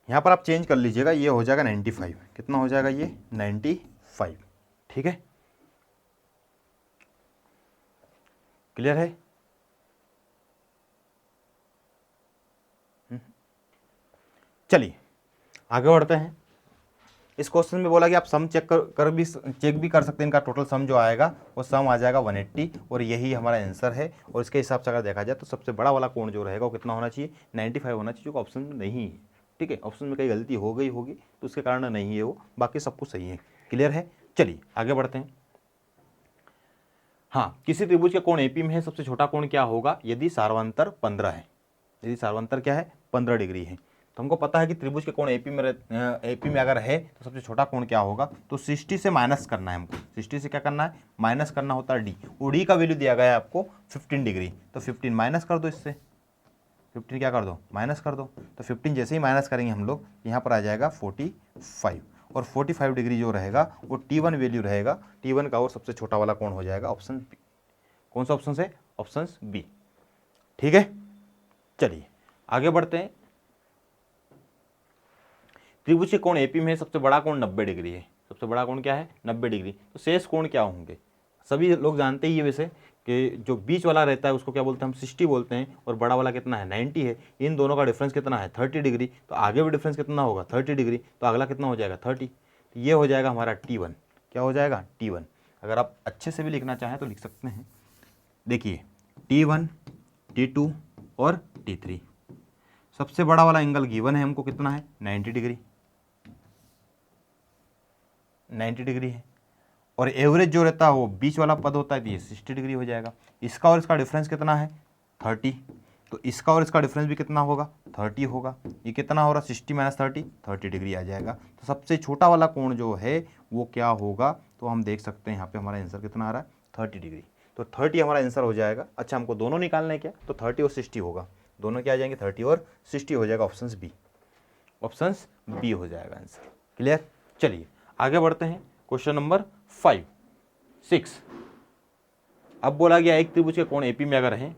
यहाँ पर आप चेंज कर लीजिएगा, ये हो जाएगा 95, कितना हो जाएगा ये 95, ठीक है। क्लियर है, चलिए आगे बढ़ते हैं। इस क्वेश्चन में बोला कि आप सम चेक भी कर सकते हैं, इनका टोटल सम जो आएगा वो सम आ जाएगा 180, और यही हमारा आंसर है। और इसके हिसाब से अगर देखा जाए तो सबसे बड़ा वाला कोण जो रहेगा वो कितना होना चाहिए, 95 होना चाहिए, जो ऑप्शन में नहीं है, ठीक है। ऑप्शन में कहीं गलती हो गई होगी तो उसके कारण नहीं है वो, बाकी सब कुछ सही है। क्लियर है, चलिए आगे बढ़ते हैं। हाँ, किसी त्रिभुज के कोण एपी में है, सबसे छोटा कोण क्या होगा, यदि सार्वंतर 15 है, यदि सार्वंतर क्या है, 15 डिग्री है। तो हमको पता है कि त्रिभुज के कोण एपी में अगर है तो सबसे छोटा कोण क्या होगा, तो 60 से माइनस करना है हमको। 60 से क्या करना है, माइनस करना होता है डी, और डी का वैल्यू दिया गया है आपको 15 डिग्री, तो 15 माइनस कर दो, इससे 15 क्या कर दो, माइनस कर दो। तो 15 जैसे ही माइनस करेंगे हम लोग, यहाँ पर आ जाएगा 45, और 45 डिग्री जो रहेगा वो T1 वैल्यू रहेगा, T1 का और सबसे छोटा वाला कोण हो जाएगा ऑप्शन बी। कौन सा ऑप्शन है, ऑप्शन बी, ठीक है। चलिए आगे बढ़ते हैं। त्रिभुज के कोण एपी में सबसे बड़ा कोण 90 डिग्री है, सबसे बड़ा कोण क्या है, 90 डिग्री। तो शेष कोण क्या होंगे, सभी लोग जानते ही है वैसे कि जो बीच वाला रहता है उसको क्या बोलते हैं, हम 60 बोलते हैं, और बड़ा वाला कितना है, 90 है। इन दोनों का डिफरेंस कितना है, 30 डिग्री। तो आगे भी डिफरेंस कितना होगा, 30 डिग्री, तो अगला कितना हो जाएगा, 30। तो ये हो जाएगा हमारा T1, क्या हो जाएगा, T1। अगर आप अच्छे से भी लिखना चाहें तो लिख सकते हैं, देखिए T1, T2 और T3। सबसे बड़ा वाला एंगल गिवन है हमको, कितना है, 90 डिग्री, 90 डिग्री है। और एवरेज जो रहता है वो बीच वाला पद होता है, तो ये 60 डिग्री हो जाएगा। इसका और इसका डिफरेंस कितना है, 30। तो इसका और इसका डिफरेंस भी कितना होगा, 30 होगा। ये कितना हो रहा, 60 माइनस 30 डिग्री आ जाएगा। तो सबसे छोटा वाला कोण जो है वो क्या होगा, तो हम देख सकते हैं यहाँ पे हमारा आंसर कितना आ रहा है, 30 डिग्री। तो 30 हमारा आंसर हो जाएगा। अच्छा, हमको दोनों निकालना है क्या, तो 30 और 60 होगा, दोनों क्या आ जाएंगे, 30 और 60 हो जाएगा, ऑप्शन बी, ऑप्शन बी हो जाएगा आंसर। क्लियर, चलिए आगे बढ़ते हैं। क्वेश्चन नंबर 5, 6, अब बोला गया एक त्रिभुज के कोण एपी में अगर है,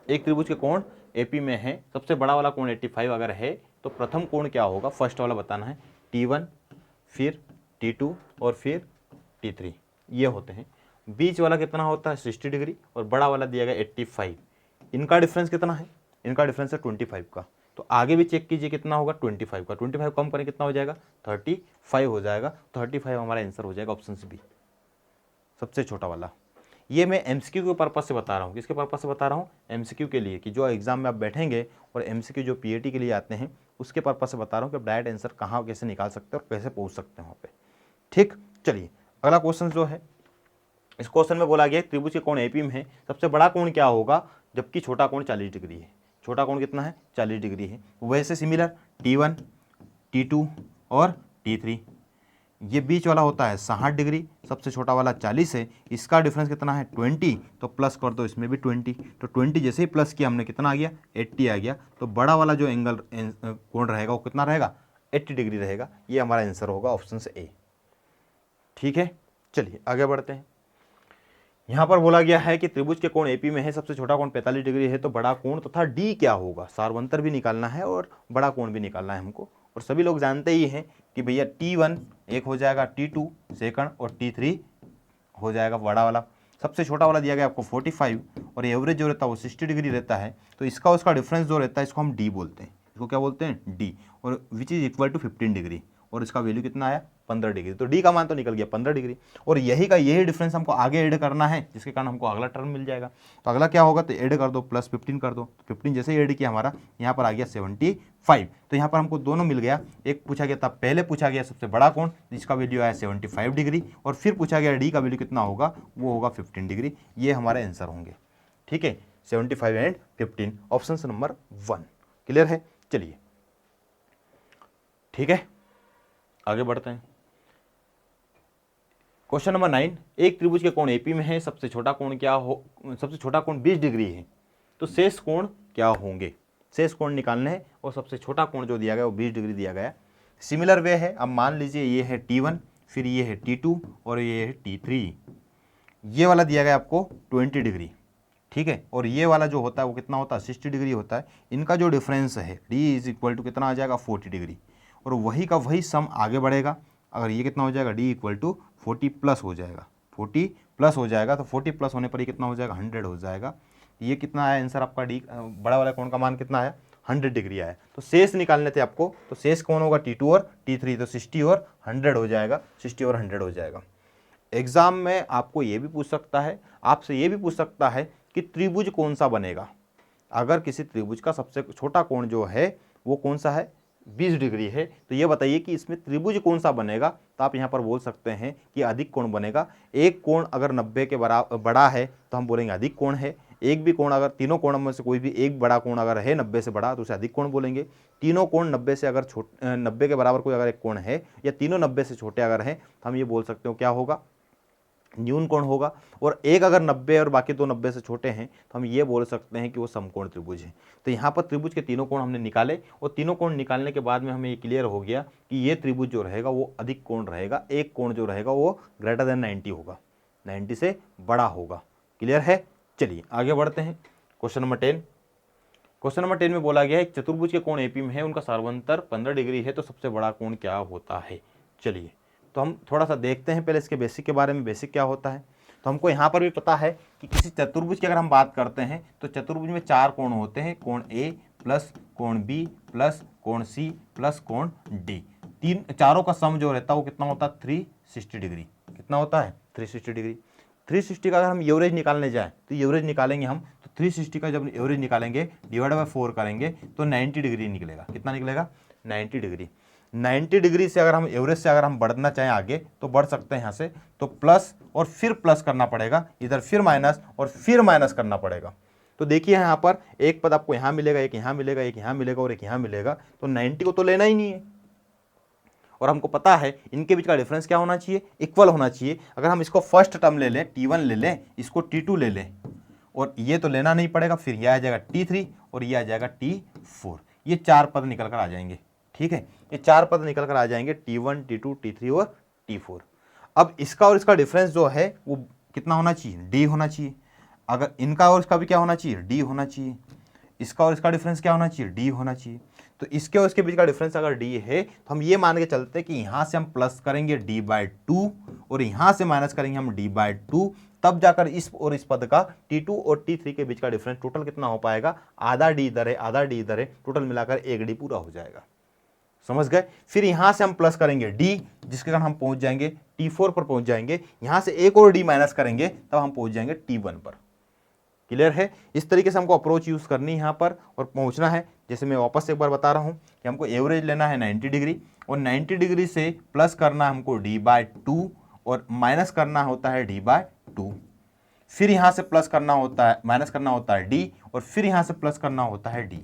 एक त्रिभुज के कोण एपी में है, सबसे बड़ा वाला कोण 85 अगर है तो प्रथम कोण क्या होगा, फर्स्ट वाला बताना है, T1 फिर T2 और फिर T3 ये होते हैं। बीच वाला कितना होता है 60 डिग्री और बड़ा वाला दिया गया 85। इनका डिफरेंस कितना है, इनका डिफरेंस है 25 का। तो आगे भी चेक कीजिए कितना होगा 25 का, 25 कम करें कितना हो जाएगा 35 हो जाएगा। 35 हमारा आंसर हो जाएगा ऑप्शन बी, सबसे छोटा वाला। ये मैं एमसीक्यू के पर्पज से बता रहा हूँ, किसके पर्पज से बता रहा हूँ, एमसीक्यू के लिए, कि जो एग्जाम में आप बैठेंगे और एमसीक्यू जो पीएटी के लिए आते हैं उसके पर्पज से बता रहा हूँ कि आप डायरेक्ट आंसर कहाँ कैसे निकाल सकते हैं और कैसे पहुँच सकते हैं वहाँ पे। ठीक, चलिए अगला क्वेश्चन जो है, इस क्वेश्चन में बोला गया त्रिभुज के कोण एपी में है, सबसे बड़ा कोण क्या होगा जबकि छोटा कोण 40 डिग्री है। छोटा कोण कितना है 40 डिग्री है। वैसे सिमिलर T1 T2 और T3, ये बीच वाला होता है 60 डिग्री, सबसे छोटा वाला 40 है, इसका डिफरेंस कितना है 20, तो प्लस कर दो इसमें भी 20, तो 20 जैसे ही प्लस किया हमने कितना आ गया 80 आ गया। तो बड़ा वाला जो एंगल कोण रहेगा वो कितना रहेगा 80 डिग्री रहेगा। ये हमारा आंसर होगा ऑप्शन से ए। ठीक है, चलिए आगे बढ़ते हैं। यहाँ पर बोला गया है कि त्रिभुज के कोण एपी में है, सबसे छोटा कोण 45 डिग्री है, तो बड़ा कोण तथा डी क्या होगा। सार्वंतर भी निकालना है और बड़ा कोण भी निकालना है हमको, और सभी लोग जानते ही हैं कि भैया T1 एक हो जाएगा, T2 सेकंड और T3 हो जाएगा बड़ा वाला। सबसे छोटा वाला दिया गया आपको 45 और एवरेज जो रहता है वो 60 डिग्री रहता है, तो इसका उसका डिफरेंस जो रहता है इसको हम डी बोलते हैं। इसको क्या बोलते हैं डी, और which is equal to 15 degree, और इसका वैल्यू कितना आया 15 डिग्री। तो डी का मान तो निकल गया 15 डिग्री, और यही डिफरेंस हमको आगे ऐड करना है, जिसके कारण हमको अगला टर्म मिल जाएगा। तो अगला क्या होगा, तो ऐड कर दो प्लस 15 कर दो, तो 15 जैसे ही ऐड किया हमारा यहाँ पर आ गया 75। तो यहाँ पर हमको दोनों मिल गया। एक पूछा गया था, पहले पूछा गया सबसे बड़ा कोण जिसका वैल्यू आया 75 डिग्री, और फिर पूछा गया डी का वैल्यू कितना होगा, वो होगा 15 डिग्री। ये हमारे आंसर होंगे। ठीक है, 75 एंड 15 ऑप्शन नंबर 1 क्लियर है। चलिए ठीक है, आगे बढ़ते हैं। क्वेश्चन नंबर 9, एक त्रिभुज के कोण एपी में है, सबसे छोटा कोण क्या हो, सबसे छोटा कोण 20 डिग्री है, तो शेष कोण क्या होंगे। शेष कोण निकालने हैं, और सबसे छोटा कोण जो दिया गया वो 20 डिग्री दिया गया। सिमिलर वे है, अब मान लीजिए ये है T1, फिर ये है T2 और ये है T3। ये वाला दिया गया आपको 20 डिग्री, ठीक है, और ये वाला जो होता है वो कितना होता है 60 डिग्री होता है। इनका जो डिफरेंस है D इज इक्वल टू कितना आ जाएगा 40 डिग्री, और वही का वही सम आगे बढ़ेगा। अगर ये कितना हो जाएगा D इक्वल टू 40 प्लस हो जाएगा, 40 प्लस हो जाएगा, तो 40 प्लस होने पर ये कितना हो जाएगा 100 हो जाएगा। ये कितना आया आंसर आपका डी, बड़ा वाला कोण का मान कितना आया 100 डिग्री आया। तो शेष निकालने थे आपको, तो शेष कौन होगा T2 और T3, तो 60 और 100 हो जाएगा, 60 और 100 हो जाएगा। एग्जाम में आपको ये भी पूछ सकता है, आपसे ये भी पूछ सकता है कि त्रिभुज कौन सा बनेगा। अगर किसी त्रिभुज का सबसे छोटा कोण जो है वो कौन सा है 20 डिग्री है, तो ये बताइए कि इसमें त्रिभुज कौन सा बनेगा। तो आप यहाँ पर बोल सकते हैं कि अधिक कोण बनेगा। एक कोण अगर 90 के बराबर बड़ा है तो हम बोलेंगे अधिक कोण है। एक भी कोण अगर तीनों कोण में से कोई भी एक बड़ा कोण अगर है 90 से बड़ा तो उसे अधिक कोण बोलेंगे। तीनों कोण 90 से अगर 90 के बराबर कोई अगर एक कोण है, या तीनों 90 से छोटे अगर हैं, तो हम ये बोल सकते हो क्या होगा न्यून कोण होगा। और एक अगर 90 और बाकी दो 90 से छोटे हैं तो हम ये बोल सकते हैं कि वो समकोण त्रिभुज है। तो यहाँ पर त्रिभुज के तीनों कोण हमने निकाले, और तीनों कोण निकालने के बाद में हमें ये क्लियर हो गया कि ये त्रिभुज जो रहेगा वो अधिक कोण रहेगा। एक कोण जो रहेगा वो ग्रेटर देन 90 होगा, 90 से बड़ा होगा। क्लियर है। चलिए आगे बढ़ते हैं। क्वेश्चन नंबर 10, क्वेश्चन नंबर 10 में बोला गया है चतुर्भुज के कोण एपी में है, उनका सार्वंतर 15 डिग्री है, तो सबसे बड़ा कोण क्या होता है। चलिए तो हम थोड़ा सा देखते हैं पहले इसके बेसिक के बारे में, बेसिक क्या होता है। तो हमको यहाँ पर भी पता है कि किसी चतुर्भुज की अगर हम बात करते हैं तो चतुर्भुज में 4 कोण होते हैं, कोण ए प्लस कोण बी प्लस कोण सी प्लस कोण डी। चारों का सम जो रहता है वो कितना होता है 360 डिग्री। कितना होता है 360 डिग्री। 360 का अगर हम एवरेज निकालने जाए तो एवरेज निकालेंगे हम, तो 360 का जब एवरेज निकालेंगे डिवाइड बाय 4 करेंगे तो 90 डिग्री निकलेगा। कितना निकलेगा 90 डिग्री। 90 डिग्री से अगर हम एवरेज से अगर हम बढ़ना चाहें आगे तो बढ़ सकते हैं यहाँ से, तो प्लस और फिर प्लस करना पड़ेगा, इधर फिर माइनस और फिर माइनस करना पड़ेगा। तो देखिए यहाँ पर एक पद आपको यहाँ मिलेगा, एक यहाँ मिलेगा, एक यहाँ मिलेगा और एक यहाँ मिलेगा, तो 90 को तो लेना ही नहीं है। और हमको पता है इनके बीच का डिफरेंस क्या होना चाहिए, इक्वल होना चाहिए। अगर हम इसको फर्स्ट टर्म ले लें T1 ले लें, इसको T2 ले लें, और ये तो लेना नहीं पड़ेगा, फिर यह आ जाएगा T3 और ये आ जाएगा T4। ये 4 पद निकल कर आ जाएंगे। ठीक है, ये 4 पद निकल कर आ जाएंगे T1 T2 T3 और T4। अब इसका और इसका डिफरेंस जो है वो कितना होना चाहिए, डी होना चाहिए। अगर इनका और इसका भी क्या होना चाहिए, डी होना चाहिए। इसका और इसका डिफरेंस क्या होना चाहिए, डी होना चाहिए। तो इसके और इसके बीच का डिफरेंस अगर डी है तो हम ये मान के चलते हैं कि यहां से हम प्लस करेंगे डी बाई टू और यहां से माइनस करेंगे हम डी बाई टू, तब जाकर इस और इस पद का T2 और T3 के बीच का डिफरेंस टोटल कितना हो पाएगा, आधा डी इधर है आधा डी इधर है, टोटल मिलाकर एक डी पूरा हो जाएगा। समझ गए। फिर यहां से हम प्लस करेंगे डी, जिसके कारण हम पहुंच जाएंगे T4 पर पहुंच जाएंगे। यहां से एक और डी माइनस करेंगे तब हम पहुंच जाएंगे T1 पर। क्लियर है। इस तरीके से हमको अप्रोच यूज करनी है यहां पर और पहुंचना है। जैसे मैं वापस से एक बार बता रहा हूं कि हमको एवरेज लेना है 90 डिग्री और 90 डिग्री से प्लस करना है हमको डी बाय टू और माइनस करना होता है डी बाय टू। फिर यहां से प्लस करना होता है, माइनस करना होता है डी और फिर यहां से प्लस करना होता है डी,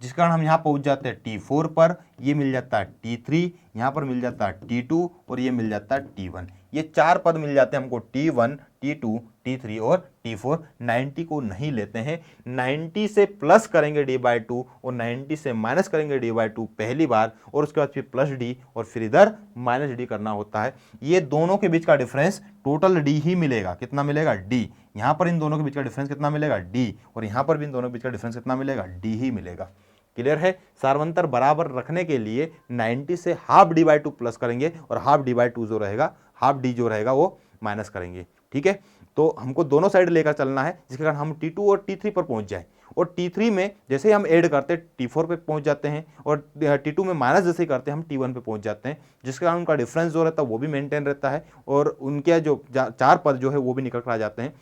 जिस कारण हम यहां पहुंच जाते हैं T4 पर, ये मिल जाता है T3, यहां पर मिल जाता है T2 और ये मिल जाता है T1। ये चार पद मिल जाते हैं हमको T1, T2, T3 और T4। 90 को नहीं लेते हैं, 90 से प्लस करेंगे डी बाई टू और 90 से माइनस करेंगे डी बाई टू पहली बार और उसके बाद फिर प्लस डी और फिर इधर माइनस डी करना होता है। ये दोनों के बीच का डिफरेंस टोटल डी ही मिलेगा। कितना मिलेगा, डी। यहां पर इन दोनों के बीच का डिफरेंस कितना मिलेगा, डी, और यहां पर भी इन दोनों के बीच का डिफरेंस कितना मिलेगा, डी ही मिलेगा। क्लियर है। सार्वंतर बराबर रखने के लिए 90 से half D by two plus करेंगे और हाफ डी बाई टू जो रहेगा, हाफ डी जो रहेगा वो माइनस करेंगे। ठीक है, तो हमको दोनों साइड लेकर चलना है, जिसके कारण हम T2 और T3 पर पहुंच जाए। और T3 में जैसे ही हम ऐड करते हैं T4 पे पहुंच जाते हैं और T2 में माइनस जैसे ही करते हैं हम T1 पे पहुंच जाते हैं, जिसके कारण उनका डिफरेंस जो रहता है वो भी मेंटेन रहता है और उनके जो चार पद जो है वो भी निकल कर आ जाते हैं।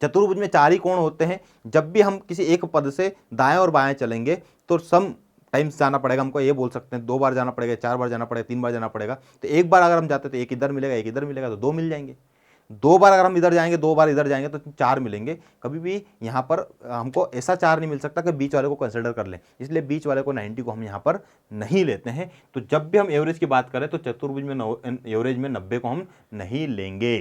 चतुर्भुज में चार ही कोण होते हैं। जब भी हम किसी एक पद से दाएं और बाएं चलेंगे तो सम टाइम्स जाना पड़ेगा। हमको ये बोल सकते हैं 2 बार जाना पड़ेगा, 4 बार जाना पड़ेगा, 3 बार जाना पड़ेगा। तो एक बार अगर हम जाते तो एक इधर मिलेगा, एक इधर मिलेगा, तो 2 मिल जाएंगे। 2 बार अगर हम इधर जाएंगे, 2 बार इधर जाएंगे तो 4 मिलेंगे। कभी भी यहाँ पर हमको ऐसा 4 नहीं मिल सकता कि बीच वाले को कंसिडर कर लें, इसलिए बीच वाले को 90 को हम यहाँ पर नहीं लेते हैं। तो जब भी हम एवरेज की बात करें तो चतुर्भुज में एवरेज में 90 को हम नहीं लेंगे।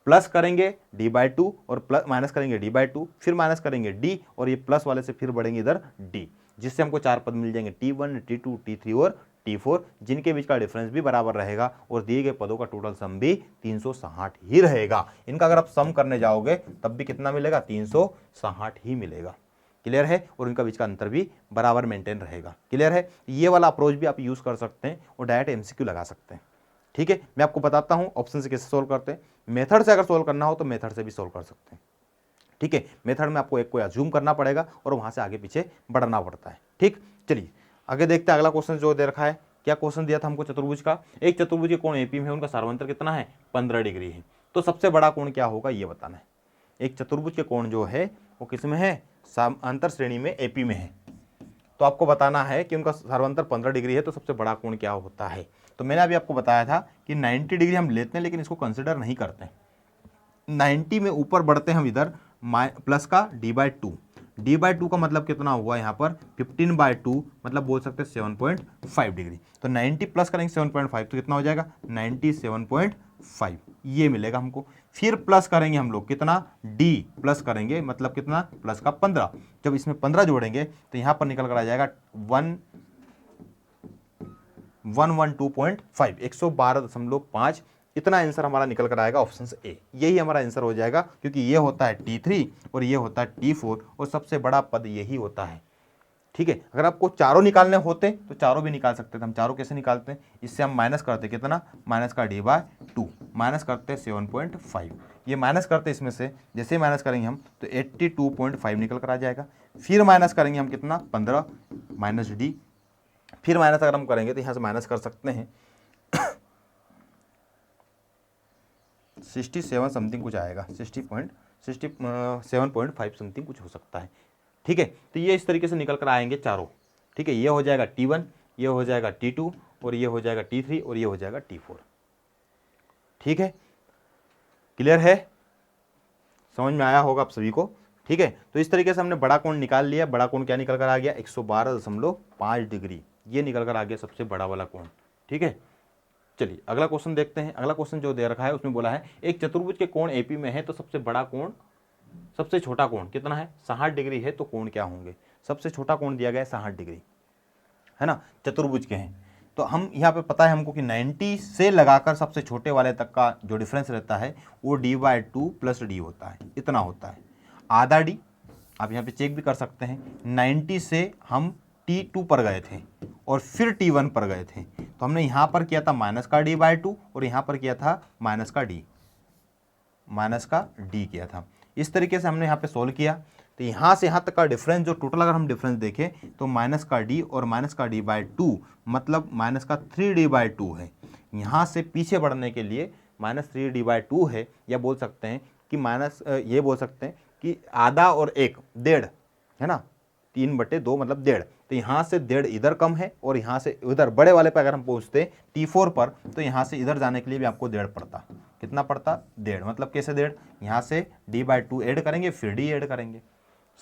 प्लस करेंगे डी बाई टू और प्लस माइनस करेंगे डी बाई टू, फिर माइनस करेंगे डी और ये प्लस वाले से फिर बढ़ेंगे इधर डी, जिससे हमको चार पद मिल जाएंगे T1, T2, T3 और T4, जिनके बीच का डिफरेंस भी बराबर रहेगा और दिए गए पदों का टोटल सम भी 360 ही रहेगा। इनका अगर आप सम करने जाओगे तब भी कितना मिलेगा, 360 ही मिलेगा। क्लियर है। और इनका बीच का अंतर भी बराबर मेंटेन रहेगा। क्लियर है। ये वाला अप्रोच भी आप यूज कर सकते हैं और डायरेक्ट MCQ लगा सकते हैं। ठीक है, मैं आपको बताता हूं ऑप्शन से कैसे सोल्व करते हैं। मेथड से अगर सोल्व करना हो तो मेथड से भी सोल्व कर सकते हैं। ठीक है, मेथड में आपको एक को अज्यूम करना पड़ेगा और वहां से आगे पीछे बढ़ना पड़ता है। ठीक, चलिए आगे देखते हैं। अगला क्वेश्चन जो दे रखा है, क्या क्वेश्चन दिया था हमको चतुर्भुज का। एक चतुर्भुज के कोण AP में है, उनका सार्वंतर कितना है, 15 डिग्री है। तो सबसे बड़ा कोण क्या होगा ये बताना है। एक चतुर्भुज के कोण जो है वो किस में है, अंतर श्रेणी में AP में है। तो आपको बताना है कि उनका सार्वंतर 15 डिग्री है, तो सबसे बड़ा कोण क्या होता है। तो मैंने अभी आपको बताया था कि 90 डिग्री हम लेते हैं लेकिन इसको कंसिडर नहीं करते हैं। 90 में ऊपर बढ़ते हैं हम इधर प्लस का D by two. D by two का मतलब कितना हुआ यहाँ पर 15/2, मतलब बोल सकते हैं 7.5 डिग्री। तो 90 प्लस करेंगे 7.5 तो कितना हो जाएगा 97.5, ये मिलेगा हमको। फिर प्लस करेंगे हम लोग कितना, डी प्लस करेंगे मतलब कितना, प्लस का 15। जब इसमें 15 जोड़ेंगे तो यहाँ पर निकल कर आ जाएगा 112.5, 112.5। इतना आंसर हमारा निकल कर आएगा ऑप्शन ए। यही हमारा आंसर हो जाएगा, क्योंकि ये होता है T3 और ये होता है T4 और सबसे बड़ा पद यही होता है। ठीक है, अगर आपको चारों निकालने होते तो चारों भी निकाल सकते थे। हम चारों कैसे निकालते हैं, इससे हम माइनस करते कितना, माइनस का डी बाय टू, माइनस करते 7.5, ये माइनस करते इसमें से, जैसे माइनस करेंगे हम तो 82.5 निकल कर आ जाएगा। फिर माइनस करेंगे हम कितना 15 माइनस डी, फिर माइनस अगर हम करेंगे तो यहाँ से माइनस कर सकते हैं 67 समथिंग कुछ आएगा, 67.5 समथिंग कुछ हो सकता है। ठीक है, तो ये इस तरीके से निकल कर आएंगे चारों। ठीक है, ये हो जाएगा T1, ये हो जाएगा T2 और ये हो जाएगा T3 और ये हो जाएगा T4। ठीक है, क्लियर है, समझ में आया होगा आप सभी को। ठीक है, तो इस तरीके से हमने बड़ा कोण निकाल लिया। बड़ा कोण क्या निकल कर आ गया 112.5 डिग्री, ये निकल कर आ गया सबसे बड़ा वाला कोण। ठीक है, चलिए अगला क्वेश्चन देखते हैं। अगला क्वेश्चन जो दे रखा है उसमें बोला है एक चतुर्भुज के कोण AP में है तो सबसे बड़ा कोण, सबसे छोटा कोण कितना है, 60 डिग्री है। तो कोण क्या होंगे, सबसे छोटा कोण दिया गया है 60 डिग्री, है ना, चतुर्भुज के हैं। तो हम यहाँ पे पता है हमको कि 90 से लगाकर सबसे छोटे वाले तक का जो डिफरेंस रहता है वो d/2 प्लस डी होता है, इतना होता है। आधा डी आप यहाँ पे चेक भी कर सकते हैं। 90 से हम T2 पर गए थे और फिर T1 पर गए थे, तो हमने यहाँ पर किया था माइनस का d/2 और यहाँ पर किया था माइनस का d किया था। इस तरीके से हमने यहाँ पे सोल्व किया। तो यहाँ से यहाँ तक का डिफरेंस जो टोटल अगर हम डिफरेंस देखें तो माइनस का d और माइनस का d/2 मतलब माइनस का 3d/2 है। यहाँ से पीछे बढ़ने के लिए माइनस 3d/2 है, या बोल सकते हैं कि माइनस ये बोल सकते हैं कि आधा और एक डेढ़ है ना, 3/2 मतलब डेढ़। तो यहाँ से डेढ़ इधर कम है और यहाँ से उधर बड़े वाले पे अगर हम पहुँचते T4 पर तो यहाँ से इधर जाने के लिए भी आपको डेढ़ पड़ता। कितना पड़ता? डेढ़। मतलब कैसे डेढ़? यहाँ से d/2 ऐड करेंगे फिर d ऐड करेंगे,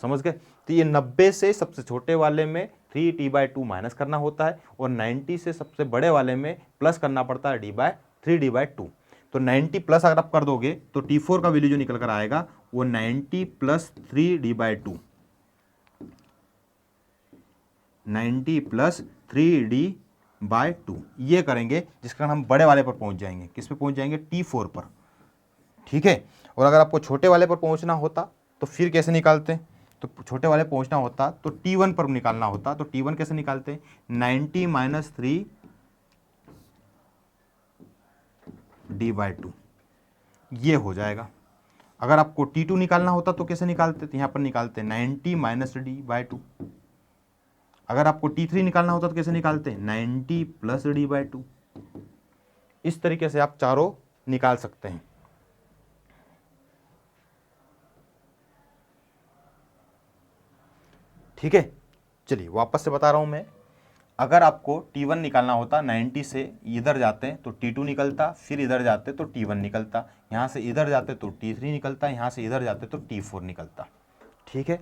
समझ गए। तो ये 90 से सबसे छोटे वाले में 3t/2 माइनस करना होता है और 90 से सबसे बड़े वाले में प्लस करना पड़ता है d/3d/2। तो 90 प्लस अगर आप कर दोगे तो T4 का वैल्यू जो निकल कर आएगा वो 90 प्लस 3d/2, 90 प्लस 3d/2 ये करेंगे, जिसके कारण हम बड़े वाले पर पहुंच जाएंगे। किस पे पहुंच जाएंगे? T4 पर, ठीक है। और अगर आपको छोटे वाले पर पहुंचना होता तो फिर कैसे निकालते? तो छोटे वाले पहुंचना होता तो T1 पर निकालना होता। तो T1 कैसे निकालते? 90 माइनस 3d/2 ये हो जाएगा। अगर आपको T2 निकालना होता तो कैसे निकालते? तो यहाँ पर निकालते 90 माइनस d/2। अगर आपको T3 निकालना होता तो कैसे निकालते? 90 प्लस d/2। इस तरीके से आप चारों निकाल सकते हैं, ठीक है। चलिए वापस से बता रहा हूं मैं। अगर आपको T1 निकालना होता 90 से इधर जाते तो T2 निकलता, फिर इधर जाते तो T1 निकलता, यहाँ से इधर जाते तो T3 निकलता, यहाँ से इधर जाते तो T4 निकलता, ठीक है।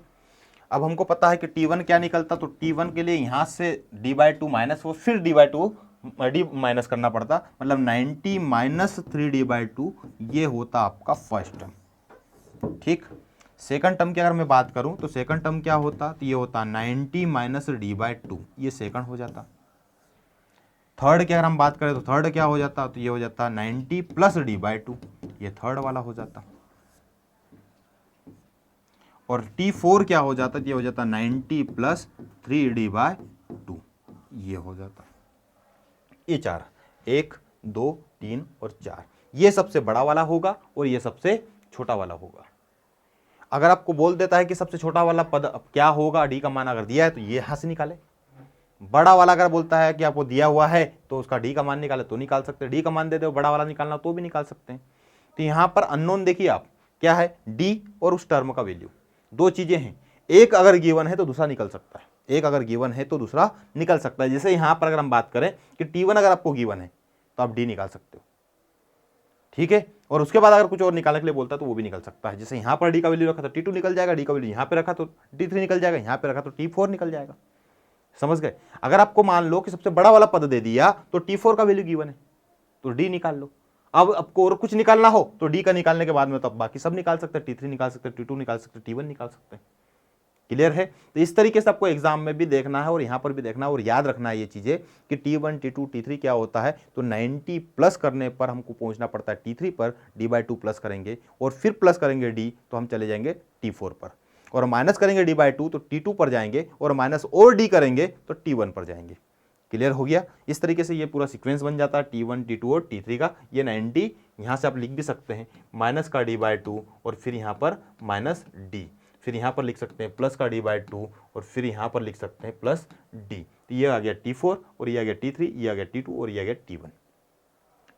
अब हमको पता है कि T1 क्या निकलता, तो T1 के लिए यहाँ से d/2 माइनस हो फिर d/2 डी माइनस करना पड़ता, मतलब 90 माइनस 3d/2 ये होता आपका फर्स्ट टर्म, ठीक। सेकंड टर्म की अगर मैं बात करूं तो सेकंड टर्म क्या होता? तो ये होता 90 माइनस d/2, ये सेकंड हो जाता। थर्ड की अगर हम बात करें तो थर्ड क्या हो जाता? तो ये हो जाता 90 प्लस d/2, ये थर्ड वाला हो जाता। और T4 क्या हो जाता? ये हो जाता 90 प्लस 3d/2, ये हो जाता। ये चार, 1 2 3 और 4, ये सबसे बड़ा वाला होगा और ये सबसे छोटा वाला होगा। अगर आपको बोल देता है कि सबसे छोटा वाला पद अब क्या होगा, डी का मान अगर दिया है तो ये यहां से निकाले। बड़ा वाला अगर बोलता है कि आपको दिया हुआ है तो उसका डी का मान निकाले तो निकाल सकते हैं, डी का मान दे दो बड़ा वाला निकालना तो भी निकाल सकते हैं। तो यहां पर अननोन देखिए आप क्या है, डी और उस टर्म का वैल्यू, दो चीजें हैं। एक अगर गिवन है तो दूसरा निकल सकता है, एक अगर गिवन है तो दूसरा निकल सकता है। जैसे यहां पर अगर हम बात करें कि T1 अगर आपको गिवन है तो आप डी निकाल सकते हो, ठीक है। और उसके बाद अगर कुछ और निकालने के लिए बोलता है तो वो भी निकल सकता है। जैसे यहाँ पर डी का वैल्यू रखा तो T2 निकल जाएगा, डी का वैल्यू यहाँ पे रखा तो T3 निकल जाएगा, यहाँ पे रखा तो T4 निकल जाएगा, समझ गए। अगर आपको मान लो कि सबसे बड़ा वाला पद दे दिया तो T4 का वैल्यू गिवन है तो डी निकाल लो। अब आपको और कुछ निकालना हो तो डी का निकालने के बाद में तो आप बाकी सब निकाल सकते हैं, T3 निकाल सकते हैं, T2 निकाल सकते हैं, T1 निकाल सकते हैं। क्लियर है? तो इस तरीके से आपको एग्जाम में भी देखना है और यहां पर भी देखना है और याद रखना है ये चीजें कि T1 T2 T3 क्या होता है। तो 90 प्लस करने पर हमको पहुंचना पड़ता है T3 पर, d/2 प्लस करेंगे और फिर प्लस करेंगे d तो हम चले जाएंगे T4 पर, और माइनस करेंगे d/2 तो T2 पर जाएंगे, और माइनस और d करेंगे तो T1 पर जाएंगे। क्लियर हो गया? इस तरीके से ये पूरा सीक्वेंस बन जाता है T1 T2 और T3 का। ये 90 यहाँ से आप लिख भी सकते हैं माइनस का d/2 और फिर यहाँ पर माइनस d, फिर यहाँ पर लिख सकते हैं प्लस का d/2 और फिर यहाँ पर लिख सकते हैं प्लस d। तो ये आ गया T4 और ये आ गया T3, ये आ गया T2 और ये आ गया T1,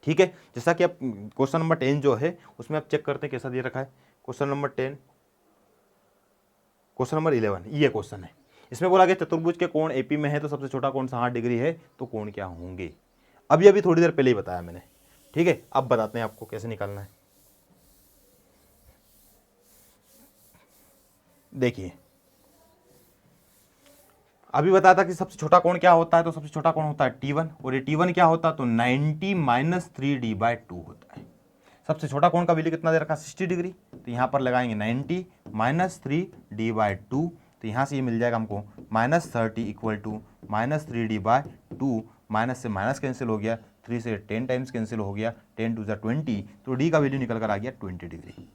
ठीक है। जैसा कि आप क्वेश्चन नंबर 10 जो है उसमें आप चेक करते हैं कैसा दे रखा है। क्वेश्चन नंबर 10, क्वेश्चन नंबर 11 ये क्वेश्चन है। इसमें बोला गया चतुर्भुज के कोण एपी में है तो सबसे छोटा कोण 60 डिग्री है, तो कोण क्या होंगे। अब ये अभी थोड़ी देर पहले ही बताया मैंने, ठीक है। अब बताते हैं आपको कैसे निकालना है। देखिए अभी बताया था कि सबसे छोटा कोण क्या होता है, तो सबसे छोटा कोण होता है T1, और ये T1 क्या होता है तो 90 माइनस 3d/2 होता है। सबसे छोटा कोण का वैल्यू कितना दे रखा है 60 डिग्री, तो यहाँ पर लगाएंगे 90 माइनस 3d/2, तो यहाँ से ये मिल जाएगा हमको -30 इक्वल टू -3d/2 माइनस से माइनस कैंसिल हो गया, 3 से 10 टाइम्स कैंसिल हो गया, 10 टू 20, तो डी का वैल्यू निकल कर आ गया 20 डिग्री।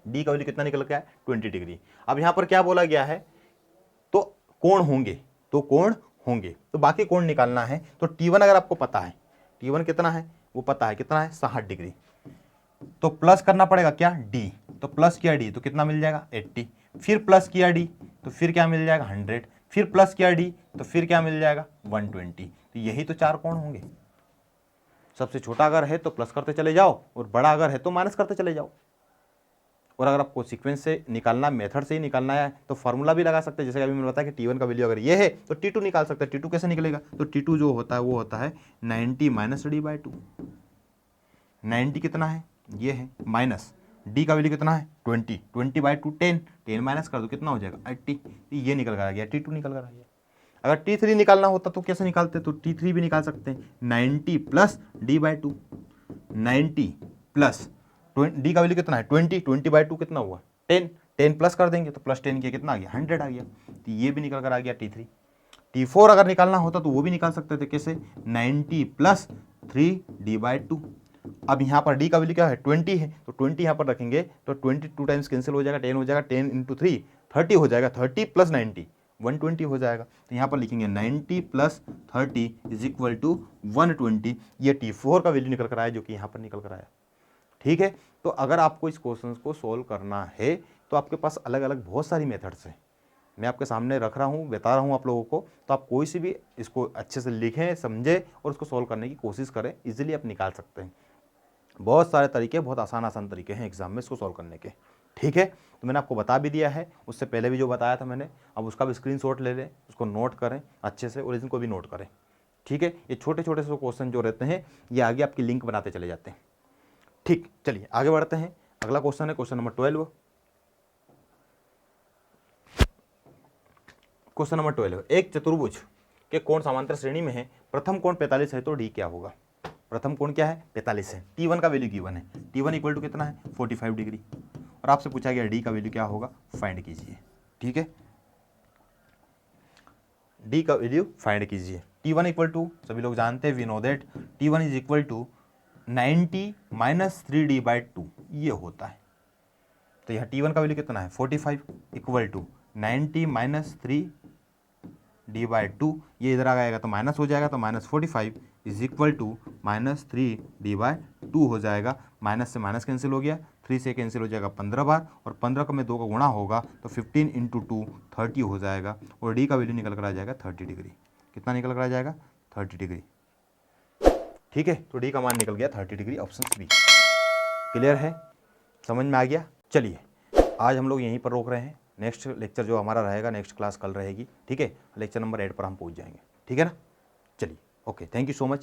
डी का वैल्यू कितना निकल के आया 20 डिग्री। अब यहाँ पर क्या बोला गया है, तो कोण होंगे, तो कोण होंगे, तो बाकी कोण निकालना है। तो T1 अगर आपको पता है, T1 कितना है वो पता है, कितना है 60 डिग्री, तो प्लस करना पड़ेगा क्या D, तो प्लस किया D तो कितना मिल जाएगा 80, फिर प्लस किया D तो फिर क्या मिल जाएगा 100, फिर प्लस किया D तो फिर क्या मिल जाएगा 120। तो यही तो चार कोण होंगे। सबसे छोटा अगर है तो प्लस करते चले जाओ, और बड़ा अगर है तो माइनस करते चले जाओ। और अगर आपको सीक्वेंस से निकालना, मेथड से ही निकालना है, तो फार्मूला भी लगा सकते हैं। जैसे अभी मैंने बताया कि T1 का वैल्यू अगर ये है तो T2 निकाल सकते हैं। T2 कैसे निकलेगा, तो T2 जो होता है वो होता है 90 माइनस D/2। 90 कितना है ये है, माइनस D का वैल्यू कितना है 20, 20/2 10, 10 माइनस कर दो कितना हो जाएगा 80, तो ये निकल कर आ गया, T2 निकल कर आ गया। अगर T3 निकालना होता तो कैसे निकालते, तो T3 भी निकाल सकते हैं, 90 प्लस D/2, 90 प्लस डी का वैल्यू कितना है 20, 20/2 कितना हुआ 10, 10 प्लस कर देंगे तो प्लस 10 किया कितना आ गया 100 आ गया, तो ये भी निकल कर आ गया T3। T4 अगर निकालना होता तो वो भी निकाल सकते थे, कैसे 90 प्लस 3D/2। अब यहाँ पर D का वैल्यू क्या है 20 है, तो 20 यहाँ पर रखेंगे तो 22 टाइम्स कैंसिल हो जाएगा, 10 हो जाएगा, 10 इंटू 3 30 हो जाएगा, 30 प्लस 90 120 हो जाएगा। तो यहाँ पर लिखेंगे 90 प्लस 30 इज इक्वल टू 120। ये T4 का वैल्यू निकल कर आया, जो कि यहाँ पर निकल कर आया। ठीक है, तो अगर आपको इस क्वेश्चन को सोल्व करना है तो आपके पास अलग अलग बहुत सारी मेथड्स हैं, मैं आपके सामने रख रहा हूँ, बता रहा हूँ आप लोगों को। तो आप कोई सी भी इसको अच्छे से लिखें, समझें और उसको सोल्व करने की कोशिश करें, इजीली आप निकाल सकते हैं। बहुत सारे तरीके, बहुत आसान तरीके हैं एग्जाम में इसको सोल्व करने के। ठीक है, तो मैंने आपको बता भी दिया है, उससे पहले भी जो बताया था मैंने, अब उसका भी स्क्रीनशॉट ले लें, उसको नोट करें अच्छे से और इनको भी नोट करें। ठीक है, ये छोटे छोटे से क्वेश्चन जो रहते हैं ये आगे आपकी लिंक बनाते चले जाते हैं। ठीक, चलिए आगे बढ़ते हैं। अगला क्वेश्चन है क्वेश्चन नंबर 12। क्वेश्चन नंबर 12, एक चतुर्भुज के कोण समांतर श्रेणी में है, प्रथम कोण 45 है तो डी क्या होगा। प्रथम कोण क्या है 45 है, T1 का वैल्यू गिवन है, T1 इक्वल टू कितना है 45 डिग्री, और आपसे पूछा गया डी का वैल्यू क्या होगा, फाइंड कीजिए। ठीक है, डी का वैल्यू फाइंड कीजिए। T1 इक्वल टू, सभी लोग जानते हैं, we know that T1 is equal to 90 minus 3D/2 ये होता है। तो यहाँ T1 का वैल्यू कितना है 45 इक्वल टू 90 माइनस 3D/2, ये इधर आ जाएगा तो माइनस हो जाएगा, तो minus 45 is equal to minus 3D/2 हो जाएगा। माइनस से माइनस कैंसिल हो गया, 3 से कैंसिल हो जाएगा 15 बार, और 15 का में 2 का गुणा होगा तो 15 इंटू 2 30 हो जाएगा, और डी का वैल्यू निकल कर आ जाएगा 30 डिग्री। कितना निकल कर आ जाएगा 30 डिग्री। ठीक है, तो डी का मान निकल गया 30 डिग्री, ऑप्शन बी। क्लियर है, समझ में आ गया। चलिए आज हम लोग यहीं पर रोक रहे हैं, नेक्स्ट लेक्चर जो हमारा रहेगा, नेक्स्ट क्लास कल रहेगी। ठीक है, लेक्चर नंबर 8 पर हम पहुंच जाएंगे। ठीक है ना, चलिए okay, thank you so much.